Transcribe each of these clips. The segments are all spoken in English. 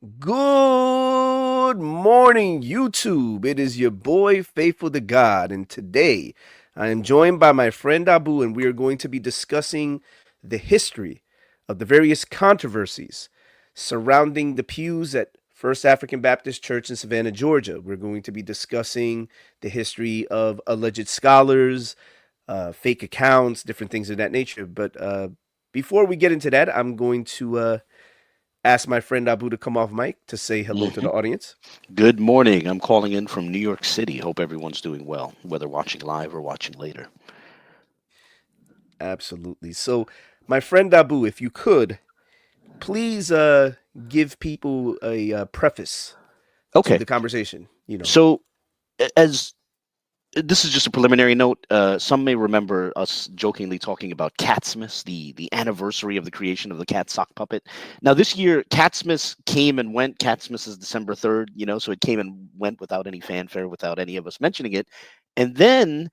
Good morning, YouTube. It is your boy, Faithful to God, and today I am joined by my friend Abu, and we are going to be discussing the history of the various controversies surrounding the pews at First African Baptist Church in Savannah, Georgia. We're going to be discussing the history of alleged scholars, fake accounts, different things of that nature. But before we get into that, I'm going to ask my friend Abu to come off mic to say hello to hmm the audience. Good morning. I'm calling in from New York City. Hope everyone's doing well, whether watching live or watching later. Absolutely. So, my friend Abu, if you could, please give people a preface to Okay. the conversation. So, as this is just a preliminary note, some may remember us jokingly talking about Catsmas, the anniversary of the creation of the cat sock puppet. Now, this year, Catsmas came and went. Catsmas is December 3rd, so it came and went without any fanfare, without any of us mentioning it. And then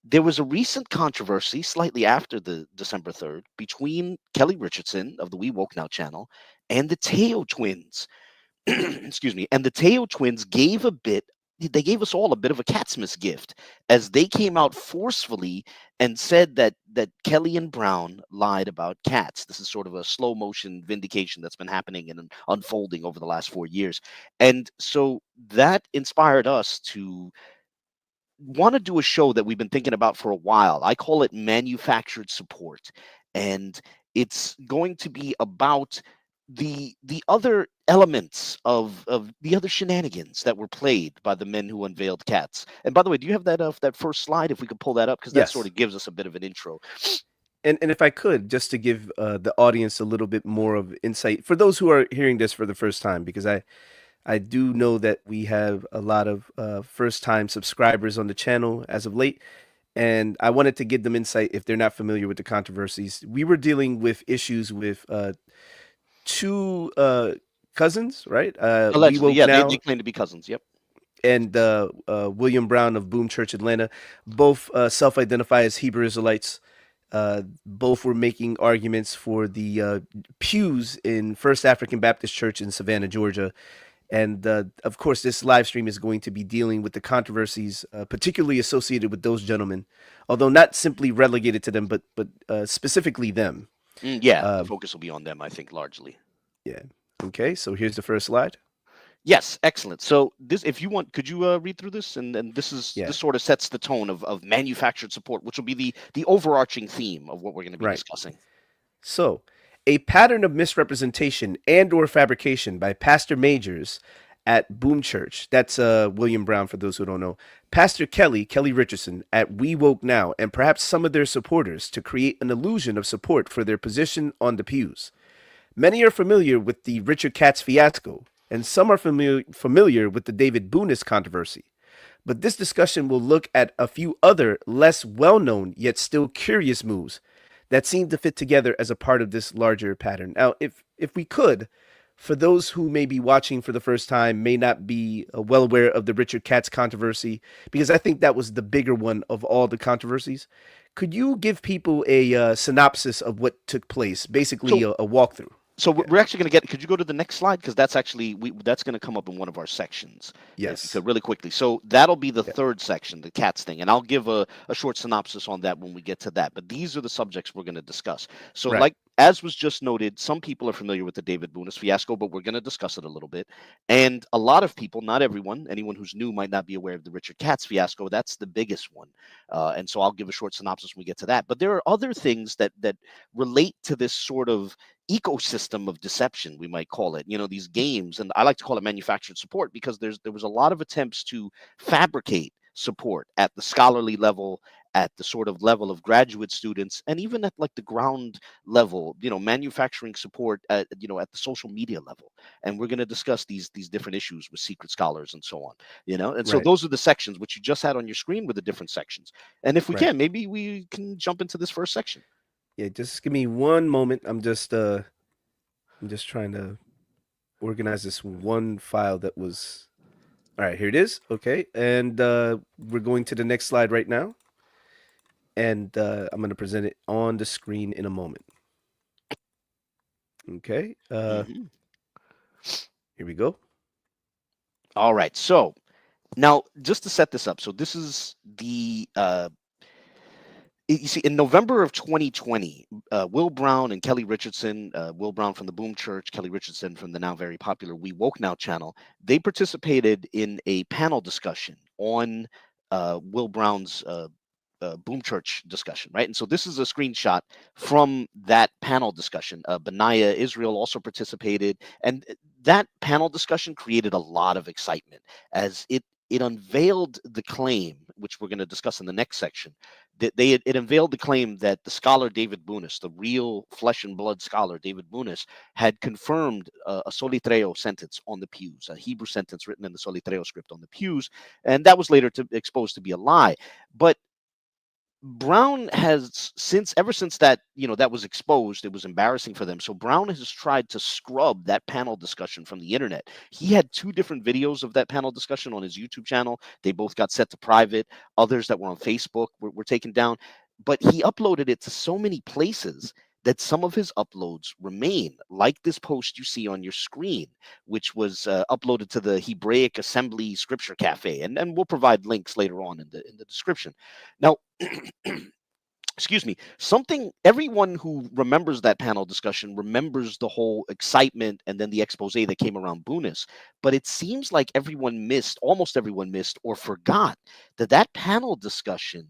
there was a recent controversy slightly after the December 3rd between Kelly Richardson of the We Woke Now channel and the Teo twins. Excuse me. And the Teo twins they gave us all a bit of a Catsmas gift as they came out forcefully and said that Kelly and Brown lied about cats. This is sort of a slow motion vindication that's been happening and unfolding over the last 4 years. And so that inspired us to want to do a show that we've been thinking about for a while. I call it manufactured support, and it's going to be about the other elements of the other shenanigans that were played by the men who unveiled cats. And by the way, do you have that first slide? If we could pull that up, because that sort Yes. of gives us a bit of an intro. And if I could, just to give the audience a little bit more of insight for those who are hearing this for the first time, because I do know that we have a lot of first time subscribers on the channel as of late. And I wanted to give them insight if they're not familiar with the controversies. We were dealing with issues with two cousins, right? We Allegedly, Woke yeah, they Now claim to be cousins. Yep. and William Brown of Boom Church Atlanta, both self-identify as Hebrew Israelites. Both were making arguments for the pews in First African Baptist Church in Savannah, Georgia. And of course, this live stream is going to be dealing with the controversies, particularly associated with those gentlemen, although not simply relegated to them, but specifically them. Yeah, the Uh, focus will be on them, I think, largely. yeah. Okay. So here's the first slide. Yes, excellent. So this, if you want, could you read through this? And this Yeah. sort of sets the tone of manufactured support, which will be the overarching theme of what we're going to be Right. discussing. So, a pattern of misrepresentation and or fabrication by pastor majors at Boom Church. That's William Brown for those who don't know. Pastor Kelly Richardson at We Woke Now, and perhaps some of their supporters to create an illusion of support for their position on the pews. Many are familiar with the Richard Katz fiasco, and some are familiar with the David Bunis controversy. But this discussion will look at a few other less well known yet still curious moves that seem to fit together as a part of this larger pattern. Now, if we could, for those who may be watching for the first time, may not be well aware of the Richard Katz controversy, because I think that was the bigger one of all the controversies. Could you give people a synopsis of what took place, basically So a walkthrough? So Yeah. we're actually going to get. Could you go to the next slide? Because that's actually that's going to come up in one of our sections. If you Yes. could really quickly. So that'll be the Yeah. third section, the cats thing, and I'll give a short synopsis on that when we get to that. But these are the subjects we're going to discuss. So Right. like as was just noted, some people are familiar with the David Bunis fiasco, but we're going to discuss it a little bit. And a lot of people, not everyone, anyone who's new might not be aware of the Richard Katz fiasco. That's the biggest one. And so I'll give a short synopsis when we get to that. But there are other things that relate to this sort of ecosystem of deception, we might call it, these games. And I like to call it manufactured support because there was a lot of attempts to fabricate support at the scholarly level, at the sort of level of graduate students, and even at like the ground level, manufacturing support at at the social media level. And we're going to discuss these different issues with secret scholars and so on. And so Right. those are the sections which you just had on your screen with the different sections. And if we Right. can, maybe we can jump into this first section. Yeah. Just give me one moment. I'm just trying to organize this one file that was. All right, here it is. Okay, and we're going to the next slide right now, and I'm going to present it on the screen in a moment. Okay. Hmm Here we go. All right. So now, just to set this up, so this is the you see, in November of 2020, Will Brown and Kelly Richardson, Will Brown from the Boom Church, Kelly Richardson from the now very popular We Woke Now channel, they participated in a panel discussion on Will Brown's Boom Church discussion, right? And so this is a screenshot from that panel discussion. Benayah Israel also participated, and that panel discussion created a lot of excitement as it unveiled the claim, which we're going to discuss in the next section, that it unveiled the claim that the scholar David Bunis, the real flesh and blood scholar David Bunis, had confirmed a Solitreo sentence on the pews, a Hebrew sentence written in the Solitreo script on the pews, and that was later exposed to be a lie. But Brown has ever since that, that was exposed, it was embarrassing for them. So Brown has tried to scrub that panel discussion from the internet. He had 2 different videos of that panel discussion on his YouTube channel. They both got set to private. Others that were on Facebook were taken down. But he uploaded it to so many places that some of his uploads remain, like this post you see on your screen, which was uploaded to the Hebraic Assembly Scripture Cafe. And we'll provide links later on in the description. Now, excuse me, everyone who remembers that panel discussion remembers the whole excitement and then the expose that came around Bunis. But it seems like almost everyone missed or forgot that panel discussion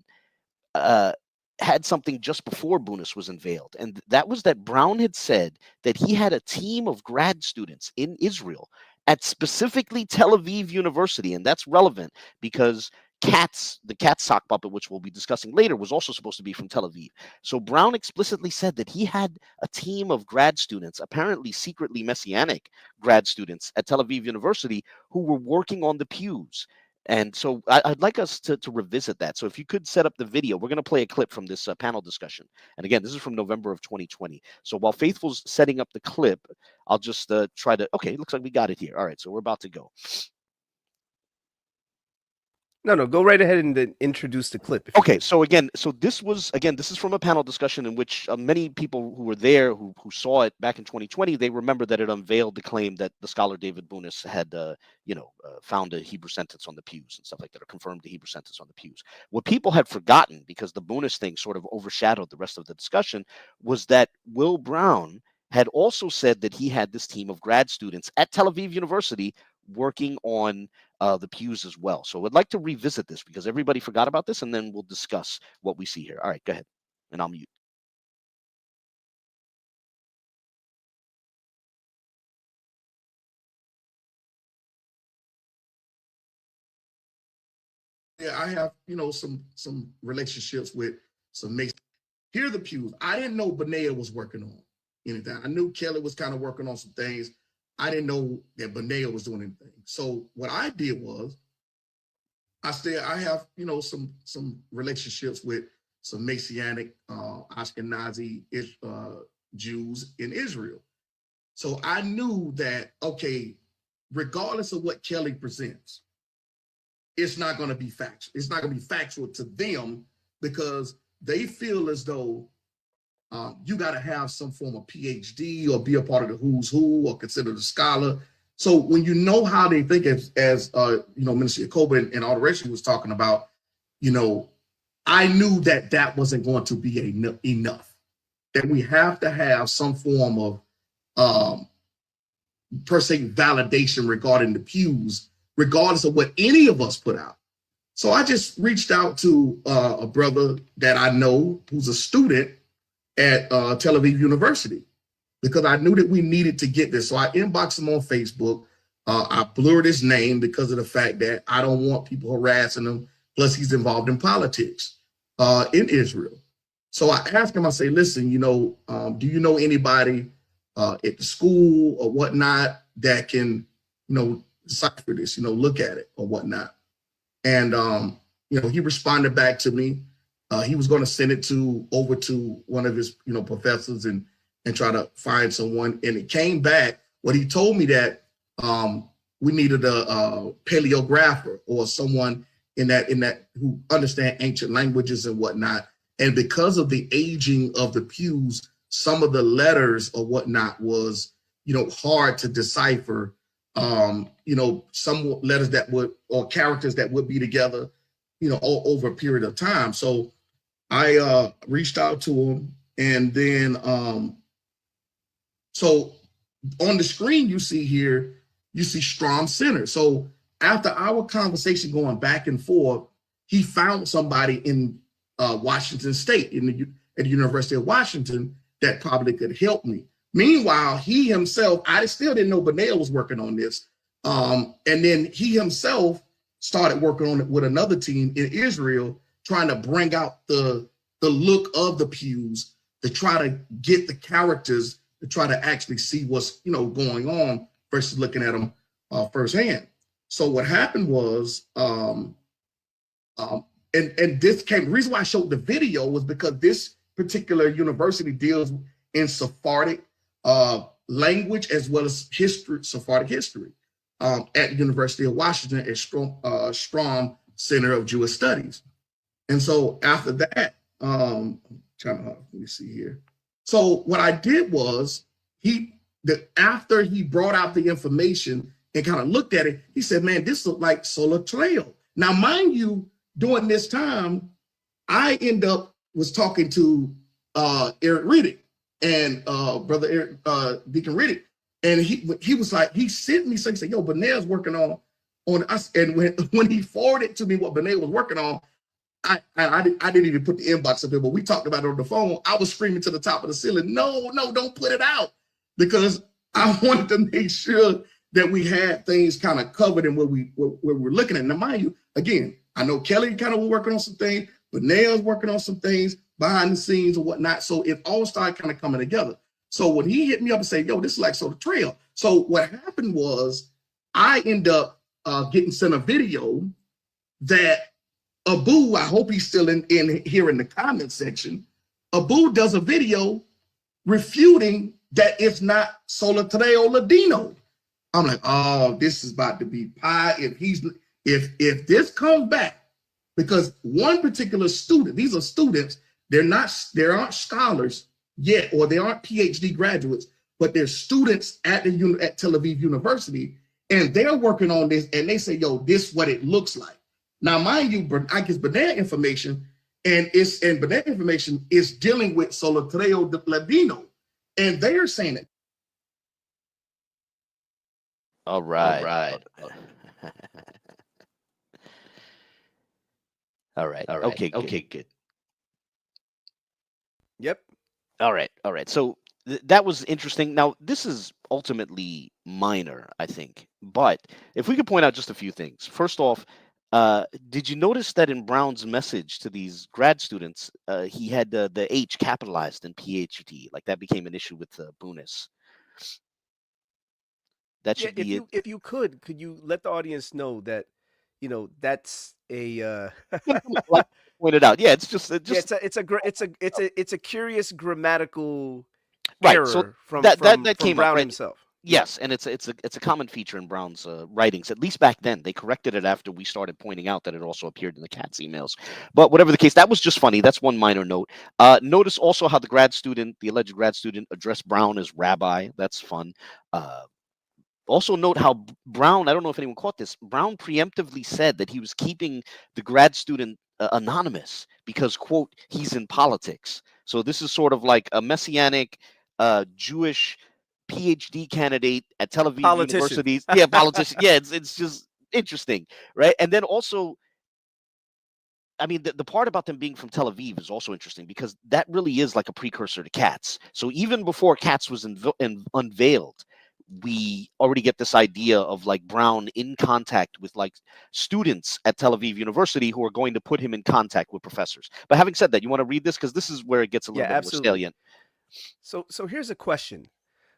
had something just before Bunis was unveiled. And that was that Brown had said that he had a team of grad students in Israel at specifically Tel Aviv University. And that's relevant because Katz, the Katz sock puppet, which we'll be discussing later, was also supposed to be from Tel Aviv. So Brown explicitly said that he had a team of grad students, apparently secretly Messianic grad students at Tel Aviv University, who were working on the pews. And so I'd like us to revisit that. So if you could set up the video, we're going to play a clip from this panel discussion. And again, this is from November of 2020. So while Faithful's setting up the clip, I'll just try to, okay, it looks like we got it here. All right, so we're about to go. No, go right ahead and then introduce the clip. Okay, so this is from a panel discussion in which many people who were there, who saw it back in 2020, they remember that it unveiled the claim that the scholar David Bunis had, found a Hebrew sentence on the pews and stuff like that, or confirmed the Hebrew sentence on the pews. What people had forgotten, because the Bunis thing sort of overshadowed the rest of the discussion, was that Will Brown had also said that he had this team of grad students at Tel Aviv University working on the pews as well. So I'd like to revisit this because everybody forgot about this, and then we'll discuss what we see here. All right, go ahead, and I'll mute. Yeah, I have, some relationships with some mixed. Here are the pews. I didn't know Benayah was working on anything. I knew Kelly was kind of working on some things. I didn't know that Benayah was doing anything. So what I did was I said I have, some relationships with some Messianic Ashkenazi Jews in Israel. So I knew that, okay, regardless of what Kelly presents, it's not going to be factual. It's not going to be factual to them because they feel as though you got to have some form of PhD or be a part of the who's who or considered a scholar. So when you know how they think, as Minister Yakoba and all the rest he was talking about, I knew that wasn't going to be enough. That we have to have some form of per se validation regarding the pews, regardless of what any of us put out. So I just reached out to a brother that I know who's a student at Tel Aviv University because I knew that we needed to get this. So I inboxed him on Facebook. I blurred his name because of the fact that I don't want people harassing him. Plus, he's involved in politics in Israel. So I asked him, I say, listen, do you know anybody at the school or whatnot that can, decipher this, look at it or whatnot. And, he responded back to me. He was going to send it over to one of his, professors and try to find someone. And it came back. What he told me that we needed a paleographer or someone in that who understand ancient languages and whatnot. And because of the aging of the pews, some of the letters or whatnot was, hard to decipher some letters that would, or characters that would be together, over a period of time. So I reached out to him, and then so on the screen you see here, you see Strom Center. So after our conversation going back and forth, he found somebody in Washington State, at the University of Washington, that probably could help me. Meanwhile, he himself, I still didn't know Benayah was working on this. And then he himself started working on it with another team in Israel, trying to bring out the look of the Pews, to try to get the characters, to try to actually see what's going on versus looking at them firsthand. So what happened was, and this came, the reason why I showed the video was because this particular university deals in Sephardic language as well as history, Sephardic history, at the University of Washington at Strom Center of Jewish Studies. And so after that, let me see here. So what I did was, after he brought out the information and kind of looked at it, he said, man, this looked like Sola Trail. Now, mind you, during this time, I was talking to Eric Riddick and brother Eric, Deacon Riddick, and he was like, he sent me something, he said, yo, Benayah's working on us. And when he forwarded to me what Benayah was working on, I didn't even put the inbox up there, but we talked about it on the phone. I was screaming to the top of the ceiling, no, don't put it out, because I wanted to make sure that we had things kind of covered in where we're looking at. Now, mind you, again, I know Kelly kind of was working on some things, Benayah's working on some things behind the scenes and whatnot. So it all started kind of coming together. So when he hit me up and said, yo, this is like Soda Trail. So what happened was, I end up getting sent a video that Abu, I hope he's still in here in the comment section. Abu does a video refuting that it's not Sola Trail Ladino. I'm like, oh, this is about to be pie. If this comes back, because one particular student, these are students, there aren't scholars yet, or they aren't PhD graduates, but they're students at Tel Aviv University, and they're working on this, and they say, yo, this is what it looks like. Now, mind you, I guess Benayah information, and Benayah information is dealing with Sola Trail Ladino, and they're saying it. All right. All right. Okay, good. Yep. All right. So that was interesting. Now, this is ultimately minor, I think. But if we could point out just a few things. First off, did you notice that in Brown's message to these grad students, he had the H capitalized in PhD? Like, that became an issue with Bunis. That should be it. If you could you let the audience know that, that's a pointed out. Yeah, it's a curious grammatical right. error So from that came Brown up, right? himself. Yes, and it's a common feature in Brown's writings. At least back then, they corrected it after we started pointing out that it also appeared in the Katz emails. But whatever the case, that was just funny. That's one minor note. Notice also how the alleged grad student, addressed Brown as rabbi. That's fun. Also note how Brown, I don't know if anyone caught this, Brown preemptively said that he was keeping the grad student anonymous because, quote, he's in politics. So this is sort of like a messianic Jewish PhD candidate at Tel Aviv University. Yeah, politician. Yeah, it's just interesting, right? And then also, I mean, the part about them being from Tel Aviv is also interesting because that really is like a precursor to Katz. So even before Katz was unveiled, we already get this idea of like Brown in contact with like students at Tel Aviv University who are going to put him in contact with professors. But having said that, you want to read this because this is where it gets a little bit more salient. So here's a question.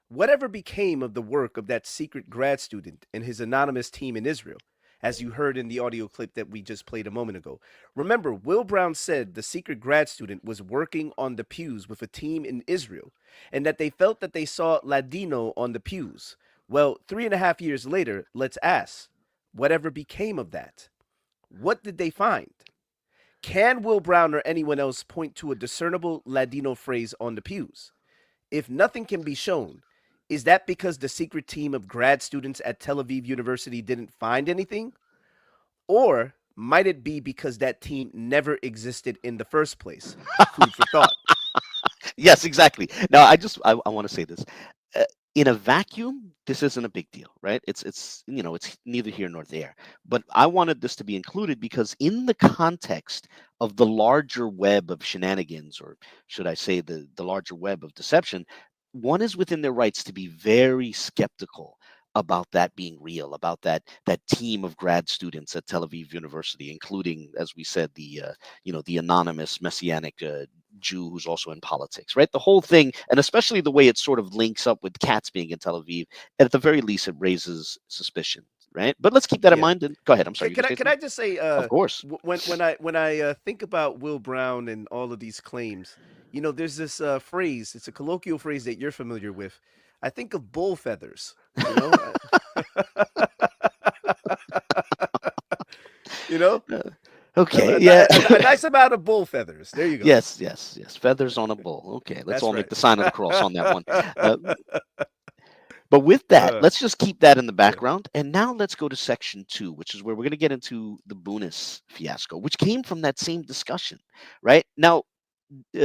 Whatever became of the work of that secret grad student and his anonymous team in Israel, as you heard in the audio clip that we just played a moment ago? Remember, Will Brown said the secret grad student was working on the Pews with a team in Israel, and that they felt that they saw Ladino on the Pews. Well, 3.5 years later, let's ask, whatever became of that? What did they find? Can Will Brown or anyone else point to a discernible Ladino phrase on the Pews? If nothing can be shown, Is that because the secret team of grad students at Tel Aviv University didn't find anything? Or might it be because that team never existed in the first place? Food for thought. Yes, exactly. Now, I want to say this. Uh, in a vacuum, this isn't a big deal, right? It's it's neither here nor there. But I wanted this to be included because in the context of the larger web of shenanigans, or should I say the larger web of deception, one is within their rights to be very skeptical about that being real, about that team of grad students at Tel Aviv University, including, as we said, the anonymous messianic Jew who's also in politics, right? The whole thing, and especially the way it sort of links up with Katz being in Tel Aviv, at the very least, it raises suspicion, right? But let's keep that in Yeah. mind. And go ahead. I'm sorry. Can I just say, Of course. when I think about Will Brown and all of these claims, there's this phrase. It's a colloquial phrase that you're familiar with. I think of bull feathers. You know, you know, Okay. Yeah. a nice amount of bull feathers. There you go. Yes. Yes. Yes. Feathers on a bull. Okay. Let's That's all right. make the sign of the cross on that one. But with that, let's just keep that in the background. And now let's go to section 2, which is where we're going to get into the Bunis fiasco, which came from that same discussion, right? Now,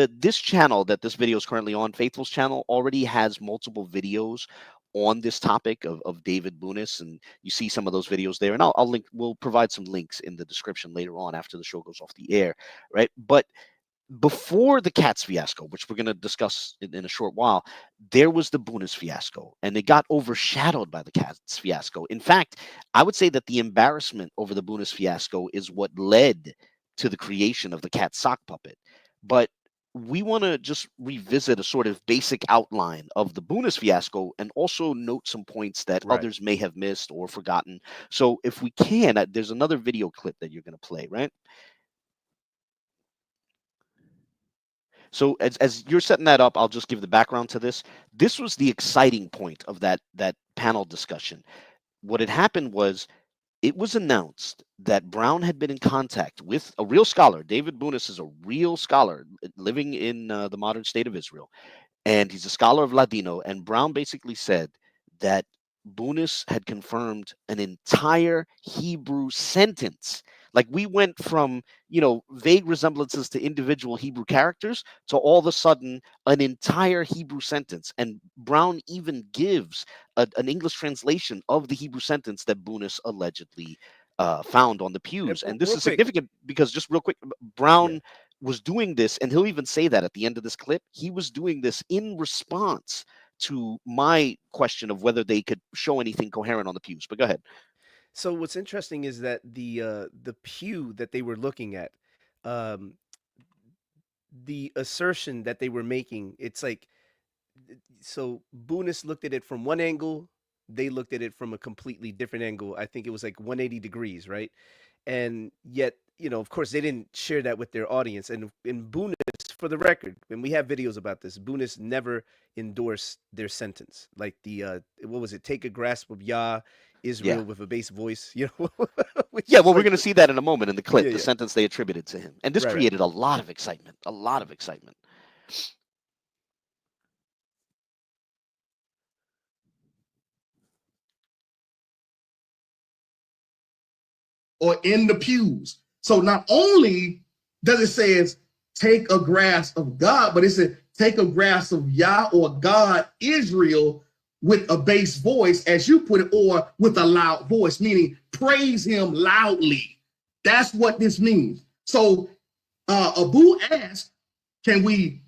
this channel that this video is currently on, Faithful's channel, already has multiple videos on this topic of David Bunis, and you see some of those videos there. And I'll link. We'll provide some links in the description later on after the show goes off the air, right? But before the Katz fiasco, which we're going to discuss in a short while, there was the Bunis fiasco, and it got overshadowed by the Katz fiasco. In fact, I would say that the embarrassment over the Bunis fiasco is what led to the creation of the Katz sock puppet. But we want to just revisit a sort of basic outline of the Bunis fiasco and also note some points that Right. others may have missed or forgotten. So if we can, there's another video clip that you're going to play, right? So as you're setting that up, I'll just give the background to this. This was the exciting point of that panel discussion. What had happened was it was announced that Brown had been in contact with a real scholar. David Bunis is a real scholar living in the modern state of Israel, and he's a scholar of Ladino. And Brown basically said that Bunis had confirmed an entire Hebrew sentence. Like, we went from, vague resemblances to individual Hebrew characters to all of a sudden an entire Hebrew sentence. And Brown even gives an English translation of the Hebrew sentence that Bunis allegedly found on the pews. And this real is quick. significant because, just real quick, Brown was doing this, and he'll even say that at the end of this clip. He was doing this in response to my question of whether they could show anything coherent on the pews. But go ahead. So what's interesting is that the pew that they were looking at, um, the assertion that they were making, it's like, so Bunis looked at it from one angle, they looked at it from a completely different angle. I think it was like 180 degrees, right? And yet, of course, they didn't share that with their audience. And in Bunis, for the record, and we have videos about this, Bunis never endorsed their sentence. Like what was it? Take a grasp of Yah, Israel with a bass voice. Which Yeah, is well, we're like going to see that in a moment in the clip, Yeah, the yeah. sentence they attributed to him. And this Right. created a lot of excitement, a lot of excitement. Or in the pews. So not only does it say take a grasp of God, but it said take a grasp of Yah or God, Israel, with a bass voice, as you put it, or with a loud voice, meaning praise him loudly. That's what this means. So Abu asked, can we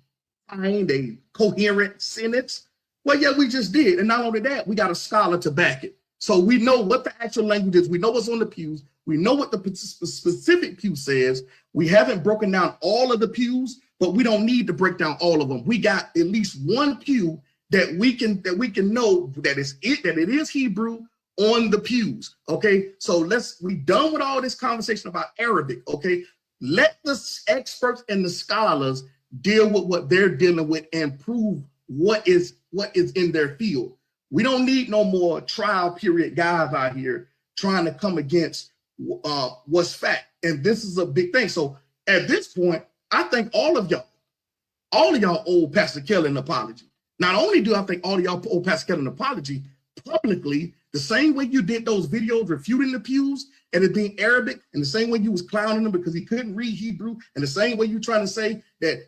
find a coherent sentence? Well, yeah, we just did. And not only that, we got a scholar to back it. So we know what the actual language is. We know what's on the pews. We know what the specific pew says. We haven't broken down all of the pews, but we don't need to break down all of them. We got at least one pew that we can know that it is Hebrew on the pews. Okay, so we done with all this conversation about Arabic. Okay, let the experts and the scholars deal with what they're dealing with and prove what is in their field. We don't need no more trial period guys out here trying to come against what's fact. And this is a big thing. So at this point, I think all of y'all owe Pastor Kelly an apology. Not only do I think all of y'all owe Pascal an apology publicly, the same way you did those videos refuting the Pews and it being Arabic, and the same way you was clowning him because he couldn't read Hebrew, and the same way you trying to say that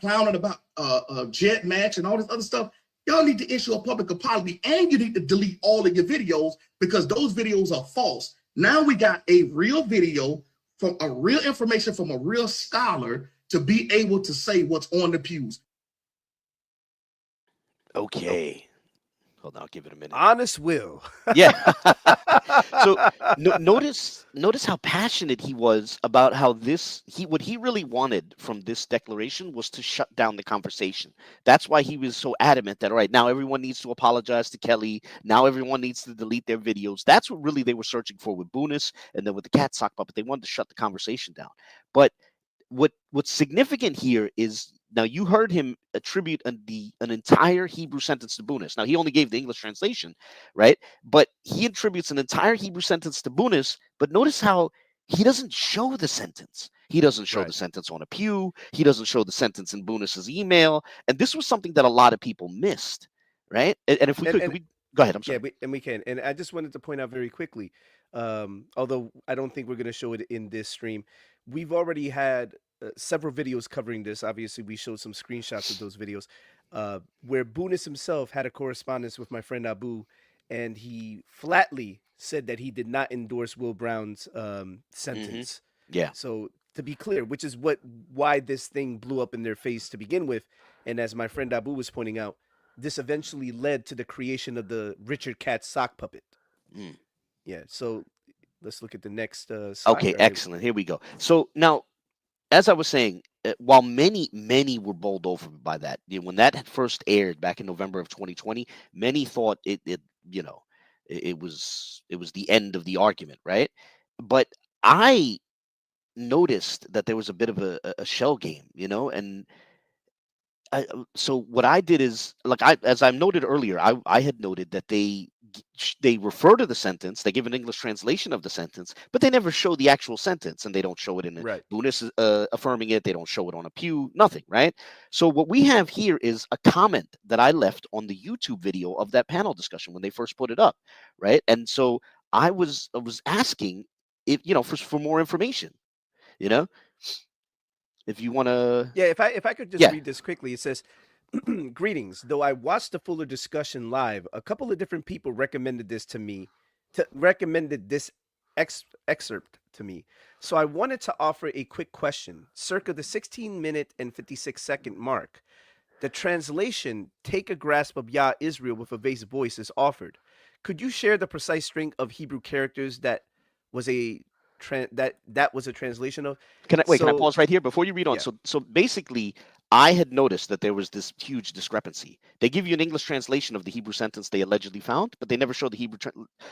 clowning about a jet match and all this other stuff, y'all need to issue a public apology, and you need to delete all of your videos because those videos are false. Now we got a real video from a real information from a real scholar to be able to say what's on the Pews. Okay. Hold on, I'll give it a minute. Honest Will. Yeah. So notice how passionate he was about how what he really wanted from this declaration was to shut down the conversation. That's why he was so adamant that, all right, now everyone needs to apologize to Kelly. Now everyone needs to delete their videos. That's what really they were searching for with Bunis, and then with the cat sock puppet, they wanted to shut the conversation down. But what's significant here is, now you heard him attribute an entire Hebrew sentence to Bunis. Now he only gave the English translation, right? But he attributes an entire Hebrew sentence to Bunis. But notice how he doesn't show the sentence. He doesn't show the sentence on a pew. He doesn't show the sentence in Bunis's email. And this was something that a lot of people missed, right? And if we could we go ahead. I'm sorry. Yeah, we can. And I just wanted to point out very quickly, although I don't think we're going to show it in this stream, we've already had several videos covering this. Obviously, we showed some screenshots of those videos where Bunis himself had a correspondence with my friend Abu, and he flatly said that he did not endorse Will Brown's sentence. Yeah. So to be clear, which is why this thing blew up in their face to begin with. And as my friend Abu was pointing out, this eventually led to the creation of the Richard Katz sock puppet. Yeah. So let's look at the next slide. Okay, excellent. Here we go. So now, as I was saying, while many were bowled over by that, when that had first aired back in November of 2020, many thought it was the end of the argument, right? But I noticed that there was a bit of a shell game, and so what I did is, as I noted earlier, I had noted that they refer to the sentence, they give an English translation of the sentence, but they never show the actual sentence, and they don't show it in Bunis affirming it. They don't show it on a pew, nothing, right? So what we have here is a comment that I left on the YouTube video of that panel discussion when they first put it up, right? And so I was asking if for more information, if you want to. Yeah, if I could just read this quickly. It says, greetings. Though I watched the fuller discussion live, a couple of different people recommended this excerpt to me. So I wanted to offer a quick question. Circa the 16-minute and 56-second mark, the translation, "Take a grasp of Yah Israel with a bass voice," is offered. Could you share the precise string of Hebrew characters that was a translation of? Can I pause right here before you read on? Yeah. So basically, I had noticed that there was this huge discrepancy. They give you an English translation of the Hebrew sentence they allegedly found, but they never show the Hebrew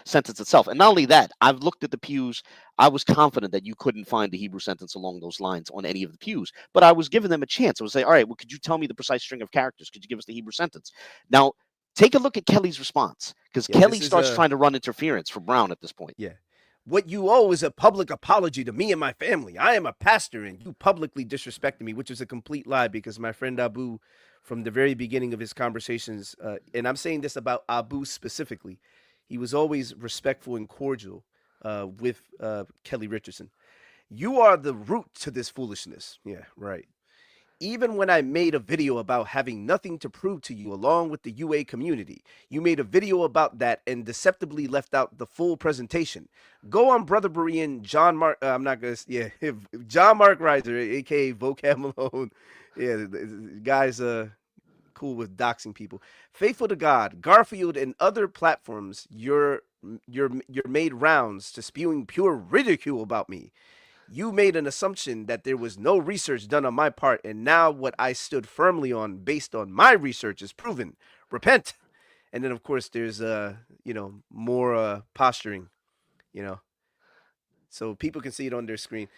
sentence itself. And not only that, I've looked at the pews. I was confident that you couldn't find the Hebrew sentence along those lines on any of the pews, but I was giving them a chance. I was saying, all right, well, could you tell me the precise string of characters? Could you give us the Hebrew sentence? Now, take a look at Kelly's response, because Kelly starts trying to run interference for Brown at this point. Yeah. "What you owe is a public apology to me and my family. I am a pastor, and you publicly disrespected me," which is a complete lie, because my friend Abu, from the very beginning of his conversations, and I'm saying this about Abu specifically, he was always respectful and cordial with Kelly Richardson. "You are the root to this foolishness." Yeah, right. "Even when I made a video about having nothing to prove to you along with the UA community, you made a video about that and deceptively left out the full presentation. Go on Brother Berean, John Mark, John Mark Reiser, aka Vocab Malone." Yeah, the guy's cool with doxing people. "Faithful to God, Garfield, and other platforms, you're made rounds to spewing pure ridicule about me. You made an assumption that there was no research done on my part, and now what I stood firmly on based on my research is proven. Repent." And then, of course, there's more posturing, so people can see it on their screen.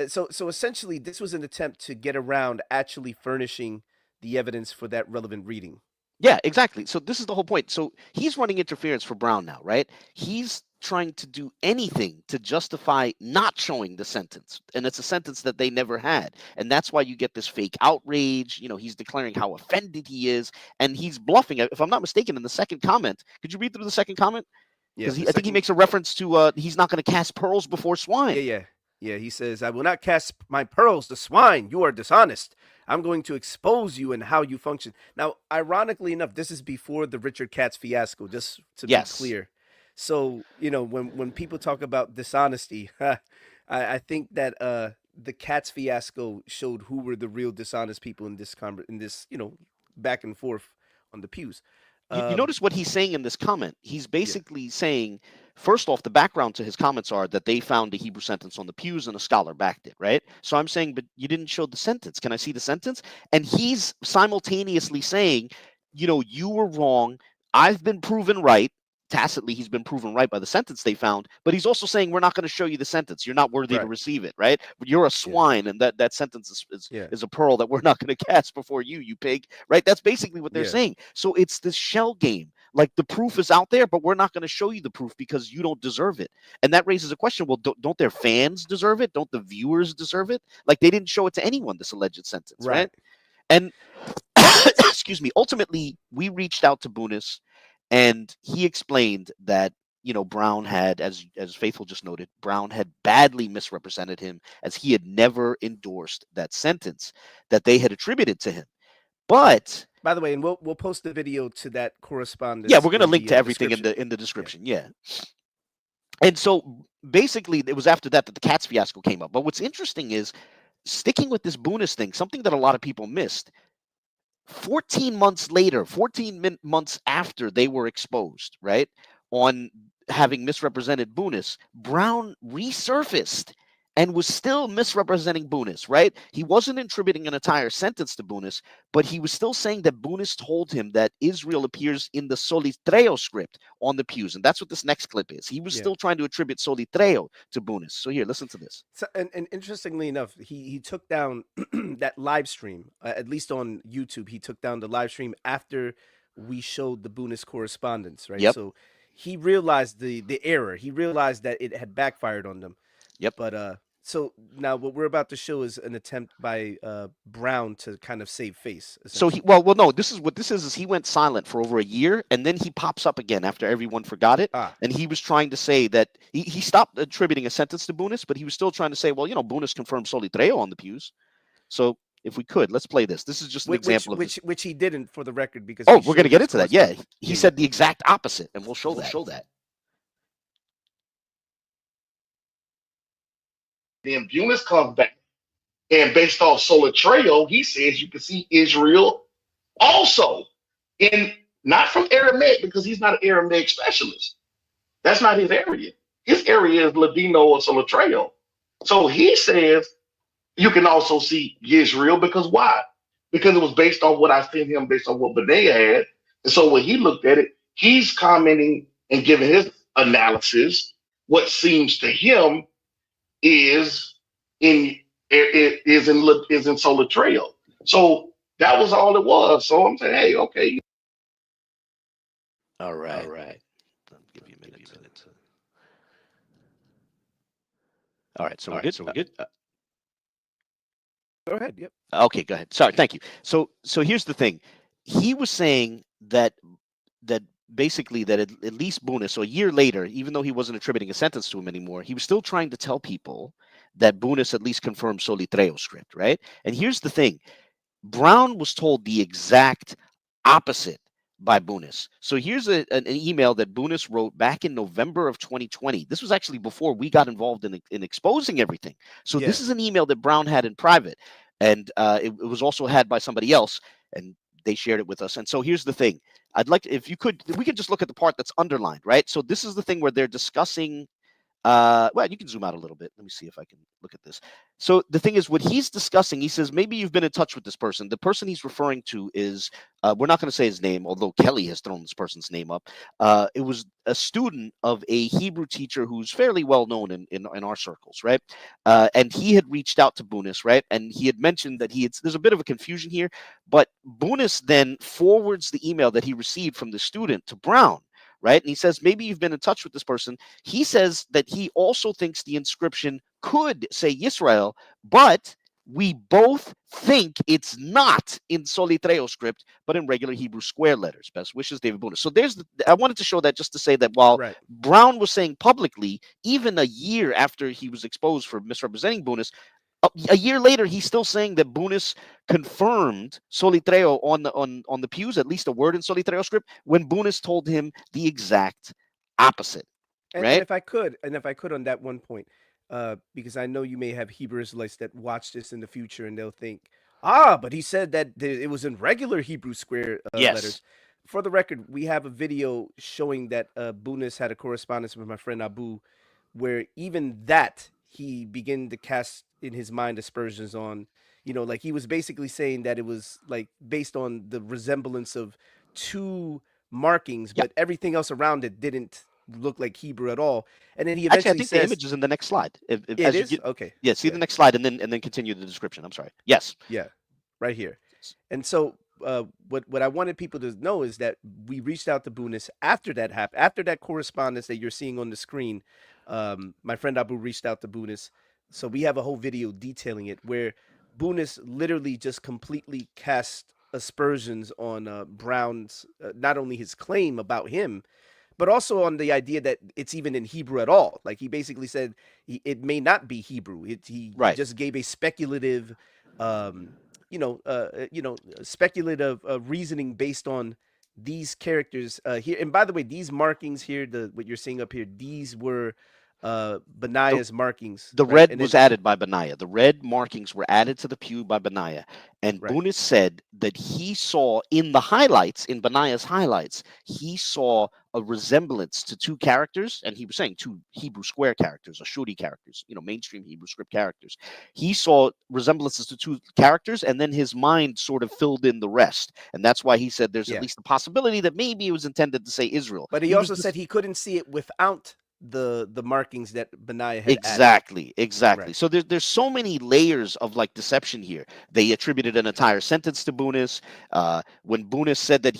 So essentially, this was an attempt to get around actually furnishing the evidence for that relevant reading. Yeah, exactly. So this is the whole point. So he's running interference for Brown now, right? He's trying to do anything to justify not showing the sentence. And it's a sentence that they never had. And that's why you get this fake outrage. You know, he's declaring how offended he is, and he's bluffing. If I'm not mistaken, in the second comment, could you read through the second comment? Because I think he makes a reference to he's not going to cast pearls before swine. Yeah, he says, I will not cast my pearls to swine. You are dishonest. I'm going to expose you and how you function. Now, ironically enough, this is before the Richard Katz fiasco, just to be clear. So, you know, when people talk about dishonesty, I think that the Katz fiasco showed who were the real dishonest people in this, you know, back and forth on the pews. You notice what he's saying in this comment. He's basically saying, first off, the background to his comments are that they found the Hebrew sentence on the pews and a scholar backed it, right? So I'm saying, but you didn't show the sentence. Can I see the sentence? And he's simultaneously saying, you know, you were wrong. I've been proven right. Tacitly, he's been proven right by the sentence they found, but he's also saying, we're not going to show you the sentence. You're not worthy to receive it, right? You're a swine, and that sentence is a pearl that we're not going to cast before you pig, right? That's basically what they're saying. So it's this shell game. Like, the proof is out there, but we're not going to show you the proof because you don't deserve it. And that raises a question. Well, don't their fans deserve it? Don't the viewers deserve it? Like, they didn't show it to anyone, this alleged sentence, right? And excuse me, ultimately, we reached out to Bunis, and he explained that, you know, Brown had, as Faithful just noted, Brown had badly misrepresented him, as he had never endorsed that sentence that they had attributed to him. But by the way, and we'll post the video to that correspondence. Yeah, we're going to link to everything in the description. Yeah. And so basically, it was after that the Katz fiasco came up. But what's interesting is, sticking with this Bunis thing, something that a lot of people missed. 14 months later, 14 months after they were exposed, right, on having misrepresented Bunis, Brown resurfaced and was still misrepresenting Bunis, right? He wasn't attributing an entire sentence to Bunis, but he was still saying that Bunis told him that Israel appears in the Solitreo script on the pews. And that's what this next clip is. He was still trying to attribute Solitreo to Bunis. So here, listen to this. So, and interestingly enough, he took down that live stream, at least on YouTube. He took down the live stream after we showed the Bunis correspondence, right? Yep. So he realized the error. He realized that it had backfired on them. Yep. But so now what we're about to show is an attempt by Brown to kind of save face. So no, this is he went silent for over a year, and then he pops up again after everyone forgot it. And he was trying to say that he stopped attributing a sentence to Bunis, but he was still trying to say, well, you know, Bunis confirmed Solitreo on the pews. So if we could, let's play this. This is just an example of which he didn't, for the record, because we're going to get into that. Yeah, he said the exact opposite, and we'll show that. Then Bunis comes back, and based off Solitreo, he says you can see Israel also in, not from Aramaic, because he's not an Aramaic specialist. That's not his area. His area is Ladino or Solitreo. So he says you can also see Israel, because why? Because it was based on what I sent him, based on what Benayah had. And so when he looked at it, he's commenting and giving his analysis. What seems to him is in Solitreo. So that was all it was. So I'm saying, hey, okay. All right. I'll give you a minute. All right. So we're good. Go ahead. Yep. Okay, go ahead. Sorry. Thank you. So here's the thing. He was saying that basically that at least Bunis, so a year later, even though he wasn't attributing a sentence to him anymore, he was still trying to tell people that Bunis at least confirmed Solitreo script, right? And here's the thing. Brown was told the exact opposite by Bunis. So here's an email that Bunis wrote back in November of 2020. This was actually before we got involved in exposing everything. So this is an email that Brown had in private, and it was also had by somebody else, and they shared it with us. And so here's the thing. I'd like to, if we could just look at the part that's underlined, right? So this is the thing where they're discussing, well, you can zoom out a little bit. Let me see if I can look at this. So the thing is, what he's discussing, he says, maybe you've been in touch with this person. The person he's referring to is, we're not going to say his name, although Kelly has thrown this person's name up. It was a student of a Hebrew teacher who's fairly well known in our circles, right? And he had reached out to Bunis, right? And he had mentioned that there's a bit of a confusion here, but Bunis then forwards the email that he received from the student to Brown, right? And he says, maybe you've been in touch with this person. He says that he also thinks the inscription could say Yisrael, but we both think it's not in Solitreo script, but in regular Hebrew square letters. Best wishes, David Bunis. So I wanted to show that just to say that while Right. Brown was saying publicly, even a year after he was exposed for misrepresenting Bunis, a year later, he's still saying that Bunis confirmed Solitreo on the pews, at least a word in Solitreo script, when Bunis told him the exact opposite. And Right? if I could on that one point, because I know you may have Hebrew Israelites that watch this in the future and they'll think, but he said that it was in regular Hebrew square Yes. letters. For the record, we have a video showing that Bunis had a correspondence with my friend Abu, where even that he began to cast in his mind aspersions on, like he was basically saying that it was like based on the resemblance of two markings, Yep. but everything else around it didn't look like Hebrew at all. And then he Actually, I eventually think says, the image is in the next slide. "It As you is get, okay." yeah, see Yeah, the next slide and then continue the description. I'm sorry. Yes. yeah, right here. And so, what I wanted people to know is that we reached out to Bunis after that happened, after that correspondence that you're seeing on the screen. My friend Abu reached out to Bunis, so we have a whole video detailing it where Bunis literally just completely cast aspersions on Brown's, not only his claim about him, but also on the idea that it's even in Hebrew at all. Like he basically said it may not be Hebrew. He Right. just gave a speculative, speculative reasoning based on these characters here. And by the way, these markings here, what you're seeing up here, these were Benayah's markings. The Right? red And was then, added by Benayah. The red markings were added to the pew by Benayah. And right. Bunis said that he saw in the highlights, in Benayah's highlights, he saw a resemblance to two characters. And he was saying two Hebrew square characters, or Shuri characters, mainstream Hebrew script characters. He saw resemblances to two characters, and then his mind sort of filled in the rest. And that's why he said there's at Yeah. least a possibility that maybe it was intended to say Israel. But he also said he couldn't see it without the markings that Benayah had added. Exactly. Right. So there's so many layers of like deception here. They attributed an entire sentence to Bunis. When Bunis said that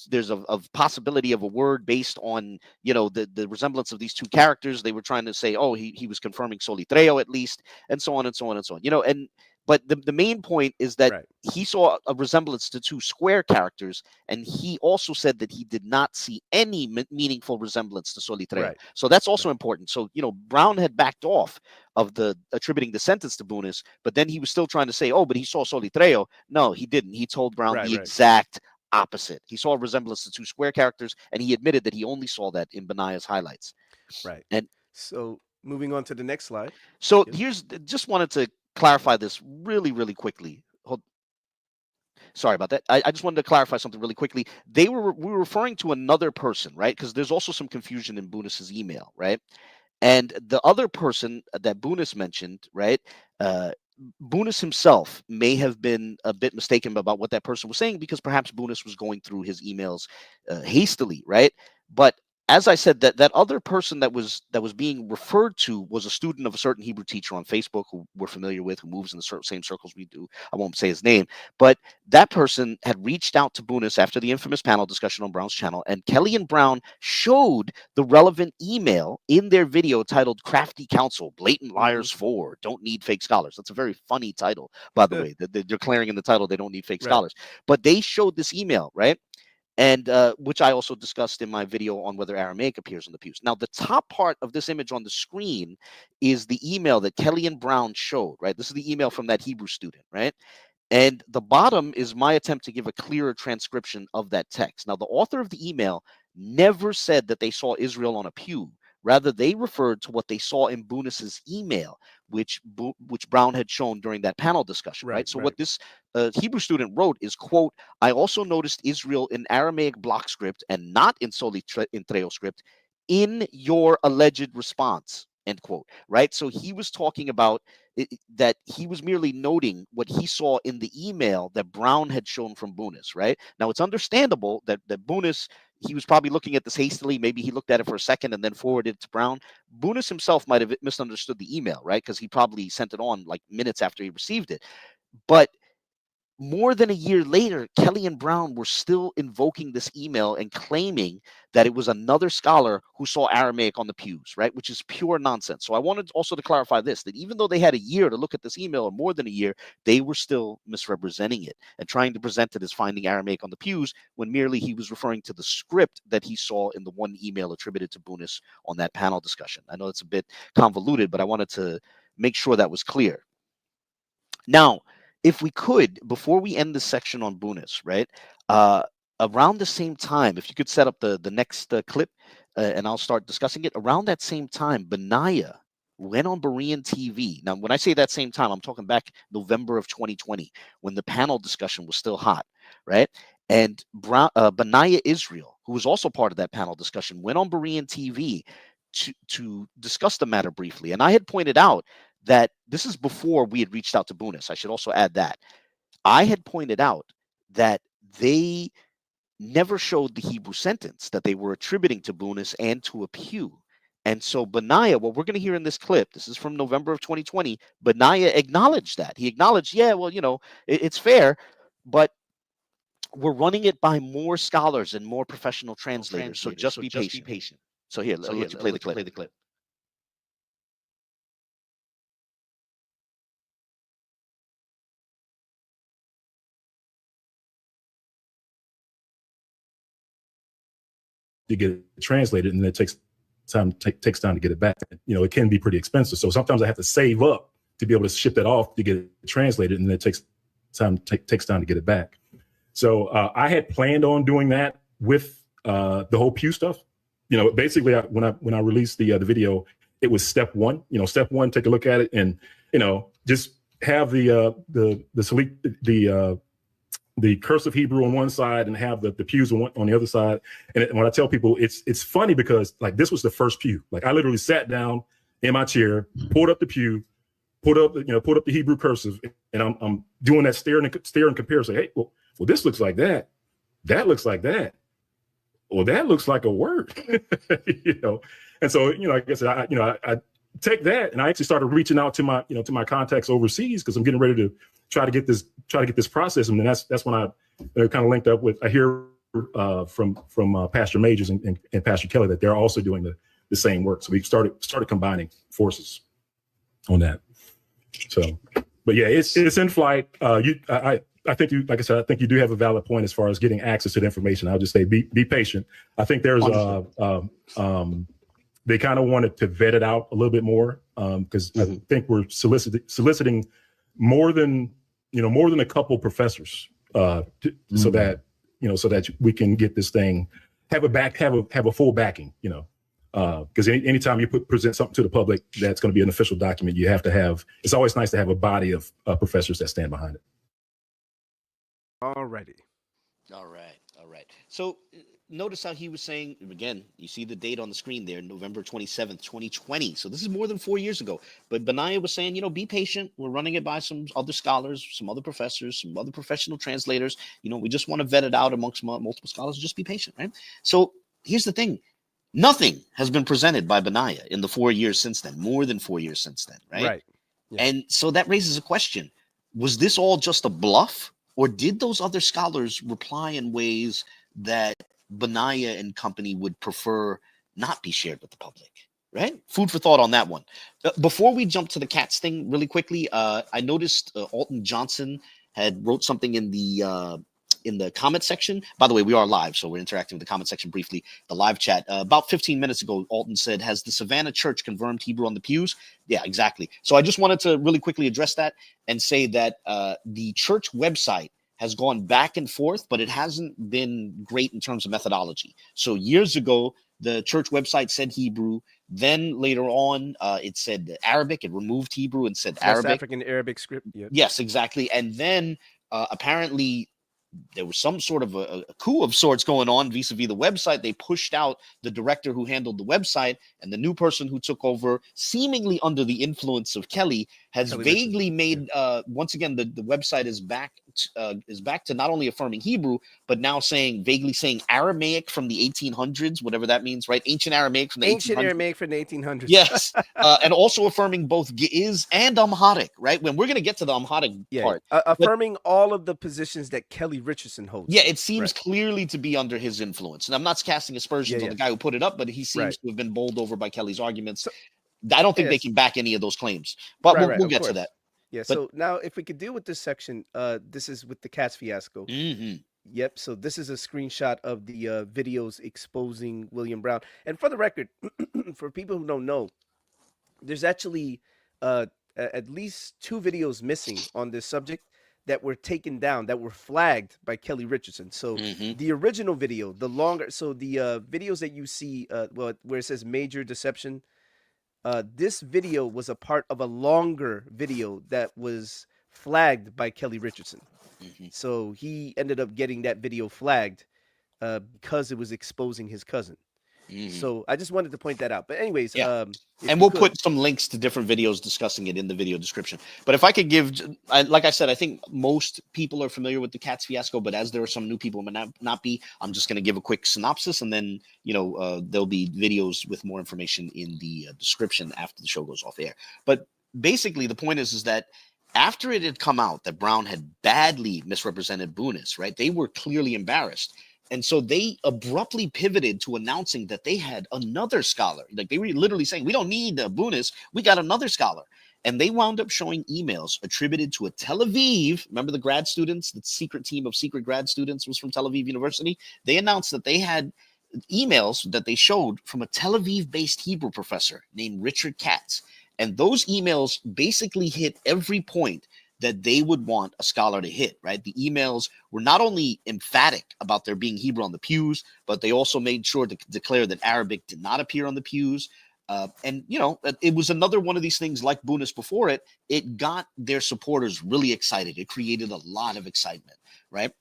there's a possibility of a word based on the resemblance of these two characters, they were trying to say, oh, he was confirming Solitreo at least, and so on and so on and so on. But the main point is that Right. he saw a resemblance to two square characters, and he also said that he did not see any meaningful resemblance to Solitreo. Right. So that's also important. So, Brown had backed off of the attributing the sentence to Bunis, but then he was still trying to say, oh, but he saw Solitreo. No, he didn't. He told Brown the exact opposite. He saw a resemblance to two square characters, and he admitted that he only saw that in Benayah's highlights. Right. And so moving on to the next slide. So just wanted to clarify this really, really quickly. Sorry about that. I just wanted to clarify something really quickly. We were referring to another person, right? Because there's also some confusion in Bunis's email, right? And the other person that Bunis mentioned, right? Bunis himself may have been a bit mistaken about what that person was saying, because perhaps Bunis was going through his emails hastily, right? But as I said, that other person that was being referred to was a student of a certain Hebrew teacher on Facebook who we're familiar with, who moves in the same circles we do. I won't say his name, but that person had reached out to Bunis after the infamous panel discussion on Brown's channel, and Kelly and Brown showed the relevant email in their video titled "CRAFTY COUNSEL: Blatant Liars 4 Don't Need Fake Scholars." That's a very funny title, by the way. They're declaring in the title they don't need fake scholars, but they showed this email, right? And which I also discussed in my video on whether Aramaic appears on the pews. Now, the top part of this image on the screen is the email that Kelly and Brown showed, right? This is the email from that Hebrew student, right? And the bottom is my attempt to give a clearer transcription of that text. Now, the author of the email never said that they saw Israel on a pew. Rather, they referred to what they saw in Bunis's email, which Brown had shown during that panel discussion, right? So what this Hebrew student wrote is, quote, "I also noticed Israel in Aramaic block script and not in Solitreo script in your alleged response," end quote, right? So he was talking about that he was merely noting what he saw in the email that Brown had shown from Bunis, right? Now, it's understandable that Bunis, he was probably looking at this hastily. Maybe he looked at it for a second and then forwarded it to Brown. Bunis himself might have misunderstood the email, right? Because he probably sent it on like minutes after he received it. But more than a year later, Kelly and Brown were still invoking this email and claiming that it was another scholar who saw Aramaic on the pews, right? Which is pure nonsense. So I wanted also to clarify this, that even though they had a year to look at this email, or more than a year, they were still misrepresenting it and trying to present it as finding Aramaic on the pews, when merely he was referring to the script that he saw in the one email attributed to Bunis on that panel discussion. I know it's a bit convoluted, but I wanted to make sure that was clear. Now, if we could, before we end this section on Bunis, right, around the same time, if you could set up the next clip, and I'll start discussing it. Around that same time, Benayah went on Berean TV. Now, when I say that same time, I'm talking back November of 2020, when the panel discussion was still hot, right? And Benayah Israel, who was also part of that panel discussion, went on Berean TV to discuss the matter briefly. And I had pointed out that this is before we had reached out to Bunis. I should also add that. I had pointed out that they never showed the Hebrew sentence that they were attributing to Bunis and to a pew. And so Benayah, what we're going to hear in this clip, this is from November of 2020, Benayah acknowledged that. He acknowledged, yeah, well, you know, it's fair, but we're running it by more scholars and more professional translators. So just be patient. So here, let me play the clip. To get it translated, and it takes time to get it back. You know, it can be pretty expensive. So sometimes I have to save up to be able to ship that off to get it translated, and it takes time to get it back. So I had planned on doing that with the whole Pew stuff. You know, basically when I released the video, it was step one. You know, step one, take a look at it, and you know, just have the cursive Hebrew on one side and have the pews on the other side. And when I tell people, it's funny because like this was the first pew. Like I literally sat down in my chair, pulled up the pew, pulled up the Hebrew cursive, and I'm doing that stare and compare. Say, hey, well, this looks like that. That looks like that. Well, that looks like a word. You know. And so, you know, like I said, I take that and I actually started reaching out to my contacts overseas, because I'm getting ready to try to get this process. And then that's when I kind of linked up with, I hear from Pastor Majors and Pastor Kelly that they're also doing the same work. So we started combining forces on that. So, but yeah, it's in flight. I think you, like I said, I think you do have a valid point as far as getting access to the information. I'll just say be patient. I think there's they kind of wanted to vet it out a little bit more, because I think we're soliciting more than a couple professors, so that we can get this thing, have a full backing, you know, because anytime you present something to the public that's going to be an official document, you have to have. It's always nice to have a body of professors that stand behind it. Alrighty. All right. So notice how he was saying, again, you see the date on the screen there, November 27th, 2020. So this is more than 4 years ago. But Benayah was saying, you know, be patient. We're running it by some other scholars, some other professors, some other professional translators. You know, we just want to vet it out amongst multiple scholars. Just be patient, right? So here's the thing. Nothing has been presented by Benayah in the 4 years since then, more than 4 years since then, right? Right. Yeah. And so that raises a question. Was this all just a bluff? Or did those other scholars reply in ways that Benayah and company would prefer not be shared with the public? Right? Food for thought on that one. Before we jump to the Katz thing really quickly, I noticed Alton Johnson had wrote something in the comment section. By the way, we are live, so we're interacting with the comment section briefly. The live chat. About 15 minutes ago, Alton said, has the Savannah church confirmed Hebrew on the pews? Yeah, exactly. So I just wanted to really quickly address that and say that the church website has gone back and forth, but it hasn't been great in terms of methodology. So years ago, the church website said Hebrew. Then later on, it said Arabic. It removed Hebrew and said Arabic. African Arabic script. Yep. Yes, exactly. And then apparently there was some sort of a coup of sorts going on vis-a-vis the website. They pushed out the director who handled the website, and the new person who took over, seemingly under the influence of Kelly, has Kelly vaguely Richardson, made once again the website is back to not only affirming Hebrew but now vaguely saying Aramaic from the 1800s, whatever that means, right? Ancient Aramaic from the Ancient 1800s. Aramaic from the 1800s. Yes, and also affirming both Ge'ez and Amharic, right? When we're going to get to the Amharic part, affirming all of the positions that Kelly Richardson holds. Yeah, it seems clearly to be under his influence. And I'm not casting aspersions on the guy who put it up, but he seems to have been bowled over by Kelly's arguments. So, I don't think they can back any of those claims, but we'll get to that. Yeah. But, so now, if we could deal with this section, this is with the Katz fiasco. Yep. So this is a screenshot of the videos exposing William Brown. And for the record, for people who don't know, there's actually at least 2 videos missing on this subject that were taken down, that were flagged by Kelly Richardson. So the original video, the longer, so the videos that you see, where it says major deception, this video was a part of a longer video that was flagged by Kelly Richardson. So he ended up getting that video flagged because it was exposing his cousin. So I just wanted to point that out. But anyways, and we'll put some links to different videos discussing it in the video description. But if I could give, like I said, I think most people are familiar with the Katz fiasco, but as there are some new people who may not be, I'm just going to give a quick synopsis, and then there'll be videos with more information in the description after the show goes off air. But basically, the point is that after it had come out that Brown had badly misrepresented Bunis, right? They were clearly embarrassed. And so they abruptly pivoted to announcing that they had another scholar. Like they were literally saying, we don't need Bunis, we got another scholar. And they wound up showing emails attributed to a Tel Aviv. Remember the grad students, the secret team of secret grad students was from Tel Aviv University. They announced that they had emails that they showed from a Tel Aviv-based Hebrew professor named Richard Katz. And those emails basically hit every point that they would want a scholar to hit, right? The emails were not only emphatic about there being Hebrew on the pews, but they also made sure to declare that Arabic did not appear on the pews. And, it was another one of these things like Bunis before it. It got their supporters really excited. It created a lot of excitement, right?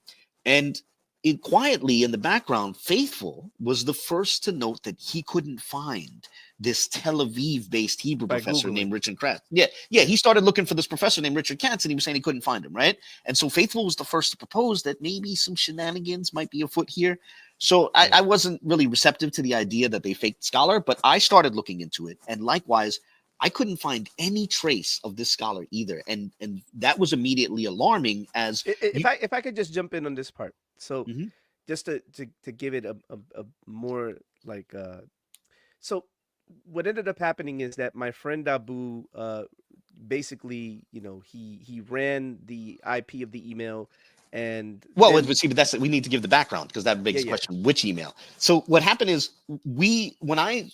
And it quietly in the background, Faithful was the first to note that he couldn't find this Tel Aviv-based Hebrew professor named Richard Katz. Yeah. He started looking for this professor named Richard Katz, and he was saying he couldn't find him, right? And so Faithful was the first to propose that maybe some shenanigans might be afoot here. So I wasn't really receptive to the idea that they faked scholar, but I started looking into it, and likewise, I couldn't find any trace of this scholar either, and that was immediately alarming. As if I could just jump in on this part, so just to give it a more like so. What ended up happening is that my friend Abu, basically, he ran the IP of the email, and but we need to give the background because that begs the question: which email? So what happened is when I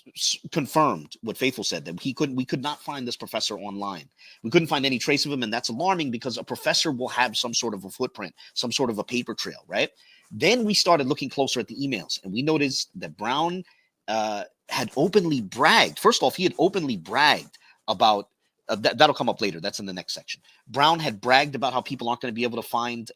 confirmed what Faithful said, that we could not find this professor online. We couldn't find any trace of him, and that's alarming because a professor will have some sort of a footprint, some sort of a paper trail, right? Then we started looking closer at the emails, and we noticed that Brown had openly bragged. First off, he had openly bragged about that'll come up later. That's in the next section. Brown had bragged about how people aren't going to be able to find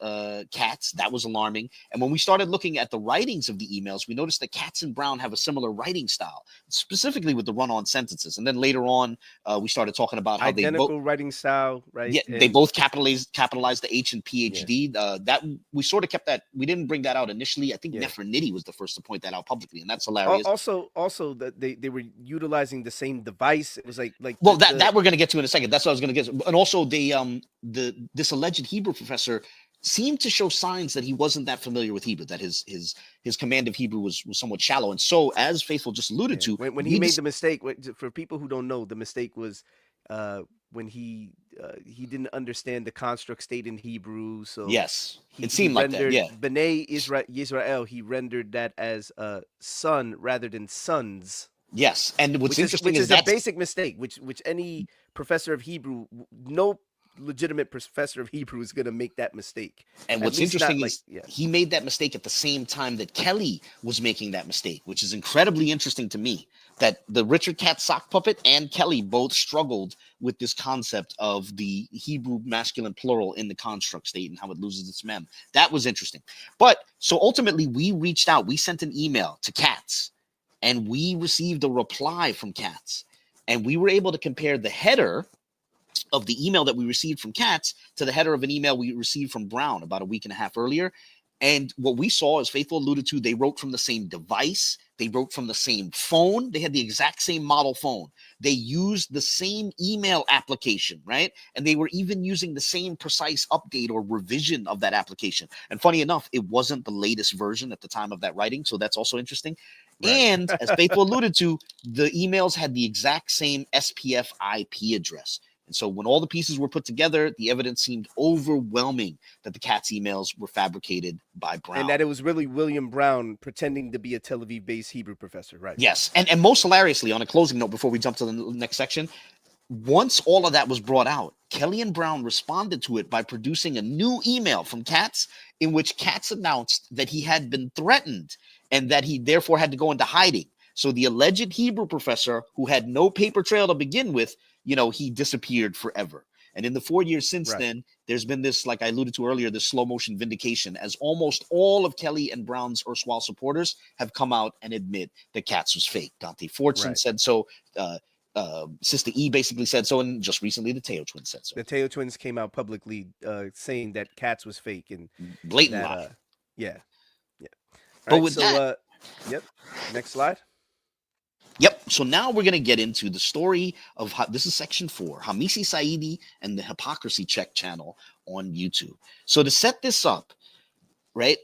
Katz. That was alarming. And when we started looking at the writings of the emails, we noticed that Katz and Brown have a similar writing style, specifically with the run-on sentences. And then later on, we started talking about how identical writing style, right? Yeah, they both capitalized the H and PhD. That we sort of kept that. We didn't bring that out initially. I think Nefertiti was the first to point that out publicly, and that's hilarious. Also, that they were utilizing the same device. It was like that we're going to get to in a second. That's what I was going to get to. And also this alleged Hebrew professor seemed to show signs that he wasn't that familiar with Hebrew, that his command of Hebrew was somewhat shallow. And so, as Faithful just alluded to, when he made the mistake, for people who don't know, the mistake was when he didn't understand the construct state in Hebrew. So yes, it seemed like that. Yeah, Benayah Israel, he rendered that as son rather than sons. Yes, and what's interesting is a basic mistake, which any professor of Hebrew, no legitimate professor of Hebrew is going to make that mistake. And what's interesting is he made that mistake at the same time that Kelly was making that mistake, which is incredibly interesting to me, that the Richard Katz sock puppet and Kelly both struggled with this concept of the Hebrew masculine plural in the construct state and how it loses its mem. That was interesting. But so ultimately we reached out, we sent an email to Katz, and we received a reply from Katz, and we were able to compare the header of the email that we received from Katz to the header of an email we received from Brown about a week and a half earlier. And what we saw, as Faithful alluded to, they wrote from the same device. They wrote from the same phone. They had the exact same model phone. They used the same email application, right? And they were even using the same precise update or revision of that application. And funny enough, it wasn't the latest version at the time of that writing. So that's also interesting. Right. And as Faithful alluded to, the emails had the exact same SPF IP address. And so when all the pieces were put together, the evidence seemed overwhelming that the Katz emails were fabricated by Brown. And that it was really William Brown pretending to be a Tel Aviv-based Hebrew professor, right? Yes. And most hilariously, on a closing note, before we jump to the next section, once all of that was brought out, Kelly and Brown responded to it by producing a new email from Katz in which Katz announced that he had been threatened and that he therefore had to go into hiding. So the alleged Hebrew professor, who had no paper trail to begin with, he disappeared forever. And in the 4 years since then, there's been this, like I alluded to earlier, this slow motion vindication, as almost all of Kelly and Brown's erstwhile supporters have come out and admit that Katz was fake. Dante Fortson said so. Sista E basically said so. And just recently, the Teo twins said so. The Teo twins came out publicly saying that Katz was fake. And blatant lie. Yeah. But with that, yep. Next slide. Yep. So now we're going to get into the story of this is section 4, Hamisi, Saidi, and the Hypocrisy Check channel on YouTube. So to set this up, right,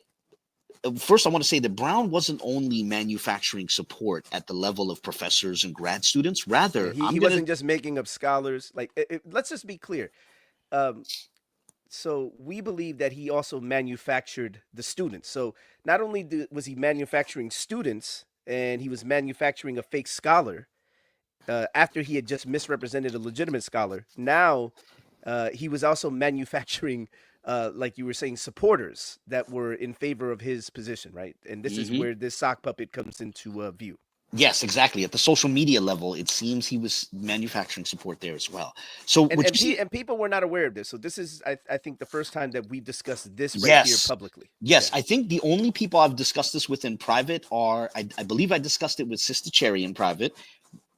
first I want to say that Brown wasn't only manufacturing support at the level of professors and grad students. Rather, he wasn't just making up scholars. Like, let's just be clear. So we believe that he also manufactured the students. So not only was he manufacturing students, and he was manufacturing a fake scholar after he had just misrepresented a legitimate scholar. Now he was also manufacturing, like you were saying, supporters that were in favor of his position, right? And this is where this sock puppet comes into view. Yes, exactly. At the social media level, it seems he was manufacturing support there as well. So, and people were not aware of this. So this is, I think, the first time that we've discussed this here publicly. Yes, I think the only people I've discussed this with in private are, I believe I discussed it with Sista Cherry in private,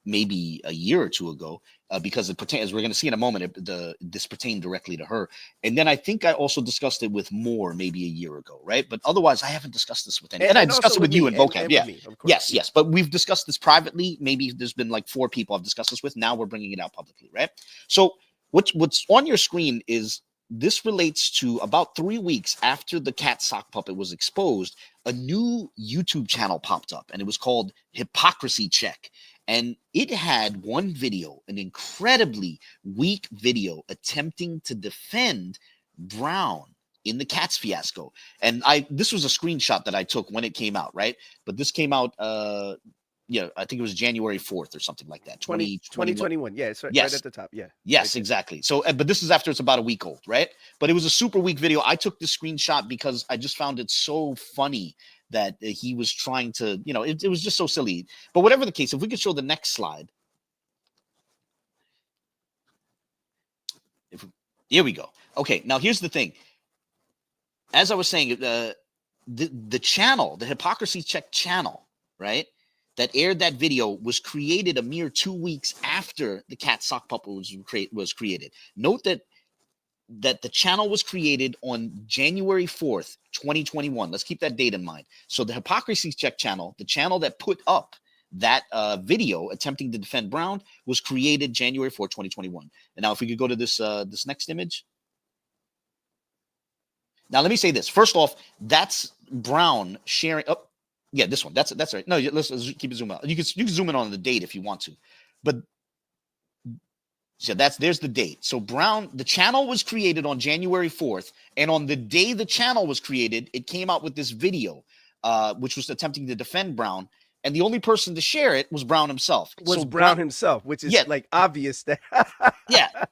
maybe a year or two ago, because it pertains, as we're going to see in a moment, this pertained directly to her. And then I think I also discussed it with Moore maybe a year ago, right? But otherwise, I haven't discussed this with anyone. And I discussed it with you and vocab. Yeah. Yes. But we've discussed this privately. Maybe there's been like 4 people I've discussed this with. Now we're bringing it out publicly, right? So what's on your screen is this relates to about 3 weeks after the Katz sock puppet was exposed, a new YouTube channel popped up, and it was called Hypocrisy Check. And it had one video, an incredibly weak video, attempting to defend Brown in the Katz fiasco. And this was a screenshot that I took when it came out, right? But this came out, I think it was January 4th or something like that. 2021. Yeah, it's right at the top. Yeah. Yes, exactly. So, but this is after it's about a week old, right? But it was a super weak video. I took the screenshot because I just found it so funny that he was trying to, it was just so silly. But whatever the case, if we could show the next slide. Here we go. Okay, now here's the thing. As I was saying, the channel, the Hypocrisy Check channel, right, that aired that video was created a mere 2 weeks after the Katz sock puppet was created. Note that the channel was created on January 4th, 2021. Let's keep that date in mind. So the Hypocrisy Check channel, the channel that put up that video attempting to defend Brown, was created January 4th, 2021. And now if we could go to this next image. Now, let me say this. First off, that's Brown sharing. Oh, yeah, this one. That's right. No, let's keep it zoom out. You can zoom in on the date if you want to. But so there's the date. So Brown, the channel was created on January 4th, and on the day the channel was created, it came out with this video, which was attempting to defend Brown. And the only person to share it was Brown himself. Brown himself, which is like obvious that